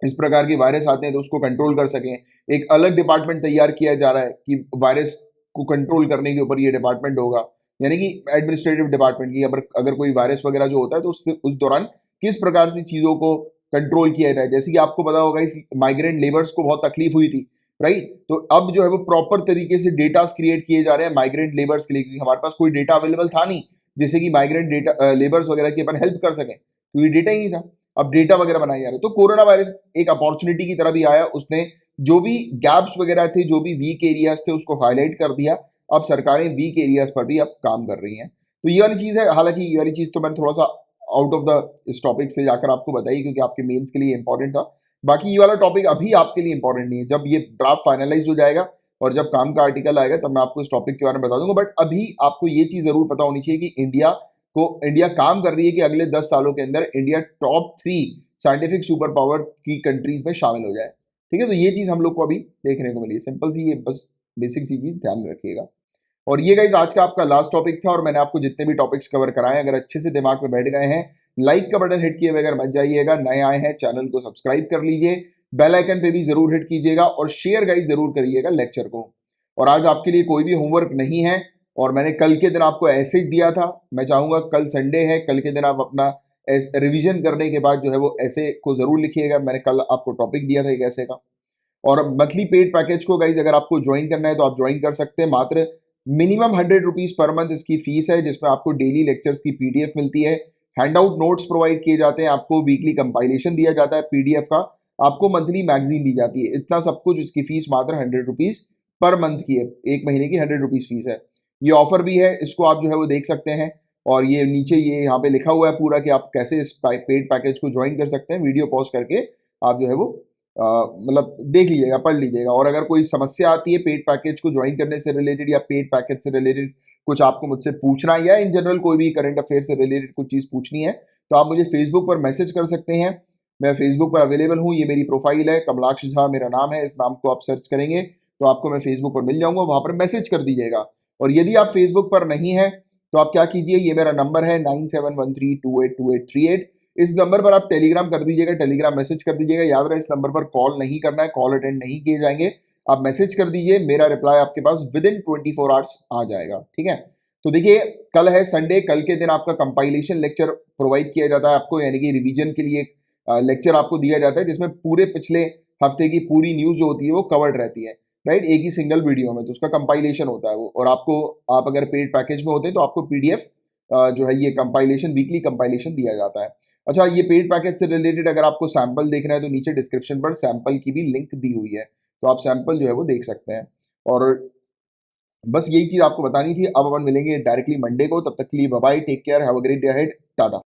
इस प्रकार के वायरस आते हैं तो उसको कंट्रोल कर सकें। एक अलग डिपार्टमेंट तैयार किया जा रहा है कि वायरस को कंट्रोल करने के ऊपर ये डिपार्टमेंट होगा, यानी कि एडमिनिस्ट्रेटिव डिपार्टमेंट की। अगर कोई वायरस वगैरह जो होता है तो उस दौरान किस प्रकार से चीजों को कंट्रोल किया जाए। जैसे कि आपको पता होगा इस माइग्रेंट लेबर्स को बहुत तकलीफ हुई थी, राइट। तो अब जो है वो प्रॉपर तरीके से डेटा क्रिएट किए जा रहे हैं माइग्रेंट लेबर्स के लिए, क्योंकि हमारे पास कोई डेटा अवेलेबल था नहीं जैसे कि माइग्रेंट डेटा लेबर्स वगैरह की अपन हेल्प कर सकें, क्योंकि डेटा ही नहीं था। अब डेटा वगैरह बनाए जा रहे हैं। तो कोरोना वायरस एक अपॉर्चुनिटी की तरह भी आया, उसने जो भी गैप्स वगैरह थे, जो भी वीक एरियाज थे उसको हाईलाइट कर दिया। अब सरकारें वीक एरियाज पर भी अब काम कर रही हैं। तो ये वाली चीज है। हालांकि ये वाली चीज तो मैंने थोड़ा सा आउट ऑफ द इस टॉपिक से जाकर आपको बताई क्योंकि आपके मेंस के लिए इंपॉर्टेंट था। बाकी ये वाला टॉपिक अभी आपके लिए इंपॉर्टेंट नहीं है। जब ये ड्राफ्ट फाइनलाइज हो जाएगा और जब काम का आर्टिकल आएगा तब मैं आपको इस टॉपिक के बारे में बता दूंगा। बट अभी आपको ये चीज जरूर पता होनी चाहिए कि इंडिया काम कर रही है कि अगले 10 सालों के अंदर India top 3 scientific super power की कंट्रीज में शामिल हो जाए। ठीक है, तो ये चीज हम लोग को अभी देखने को मिली है। सिंपल सी, ये बस बेसिक सी चीज ध्यान में रखिएगा। और ये गाइस आज का आपका लास्ट टॉपिक था और मैंने आपको जितने भी टॉपिक्स कवर कराए अगर अच्छे से दिमाग में बैठ गए हैं, लाइक का बटन हिट किए बगैर मत जाइएगा। नए आए हैं चैनल को सब्सक्राइब कर लीजिए, बेल आइकन पे भी जरूर हिट कीजिएगा और शेयर गाइस जरूर करिएगा लेक्चर को। और आज आपके लिए कोई भी होमवर्क नहीं है और मैंने कल के दिन आपको ऐसे ही दिया था। मैं चाहूंगा कल संडे है, कल के दिन आप अपना रिवीजन करने के बाद जो है वो ऐसे को जरूर लिखिएगा। मैंने कल आपको टॉपिक दिया था एक ऐसे का। और मंथली पेड पैकेज को गाइज अगर आपको ज्वाइन करना है तो आप ज्वाइन कर सकते हैं। मात्र मिनिमम 100 रुपीज पर मंथ इसकी फीस है, जिसमें आपको डेली लेक्चर्स की पीडीएफ मिलती है, हैंड आउट नोट्स प्रोवाइड किए जाते हैं, आपको वीकली कंपाइलेशन दिया जाता है पीडीएफ का, आपको मंथली मैगजीन दी जाती है। इतना सब कुछ, इसकी फीस मात्र 100 रुपीज पर मंथ की है। एक महीने की 100 रुपीज फीस है। ये ऑफर भी है, इसको आप जो है वो देख सकते हैं। और ये नीचे ये यहाँ पे लिखा हुआ है पूरा कि आप कैसे इस पेड पैकेज को ज्वाइन कर सकते हैं। वीडियो पॉज करके आप जो है वो मतलब देख लीजिएगा, पढ़ लीजिएगा। और अगर कोई समस्या आती है पेड पैकेज को ज्वाइन करने से रिलेटेड या पेड पैकेज से रिलेटेड कुछ आपको मुझसे पूछना है या इन जनरल कोई भी करंट अफेयर से रिलेटेड कुछ चीज़ पूछनी है तो आप मुझे फेसबुक पर मैसेज कर सकते हैं। मैं फेसबुक पर अवेलेबल हूँ, ये मेरी प्रोफाइल है, कमलाक्ष झा मेरा नाम है। इस नाम को आप सर्च करेंगे तो आपको मैं फेसबुक पर मिल जाऊंगा, वहां पर मैसेज कर दीजिएगा। और यदि आप फेसबुक पर नहीं है तो आप क्या कीजिए, ये मेरा नंबर है 9713282838। इस नंबर पर आप टेलीग्राम कर दीजिएगा, टेलीग्राम मैसेज कर दीजिएगा। याद रहे इस नंबर पर कॉल नहीं करना है, कॉल अटेंड नहीं किए जाएंगे। आप मैसेज कर दीजिए, मेरा रिप्लाई आपके पास विद इन 24 आवर्स आ जाएगा। ठीक है, तो देखिए कल है संडे, कल के दिन आपका कंपाइलेशन लेक्चर प्रोवाइड किया जाता है आपको, यानी कि रिवीजन के लिए लेक्चर आपको दिया जाता है जिसमें पूरे पिछले हफ्ते की पूरी न्यूज जो होती है वो कवर्ड रहती है, राइट, एक ही सिंगल वीडियो में। तो उसका कंपाइलेशन होता है वो, और आपको, आप अगर पेड पैकेज में होते हैं तो आपको पीडीएफ जो है ये कंपाइलेशन, वीकली कंपाइलेशन दिया जाता है। अच्छा, ये पेड पैकेज से रिलेटेड अगर आपको सैंपल देखना है तो नीचे डिस्क्रिप्शन पर सैंपल की भी लिंक दी हुई है, तो आप सैंपल जो है वो देख सकते हैं। और बस यही चीज आपको बतानी थी। अब अपन मिलेंगे डायरेक्टली मंडे को, तब तक के लिए bye bye, take care, have a great day ahead, Tata.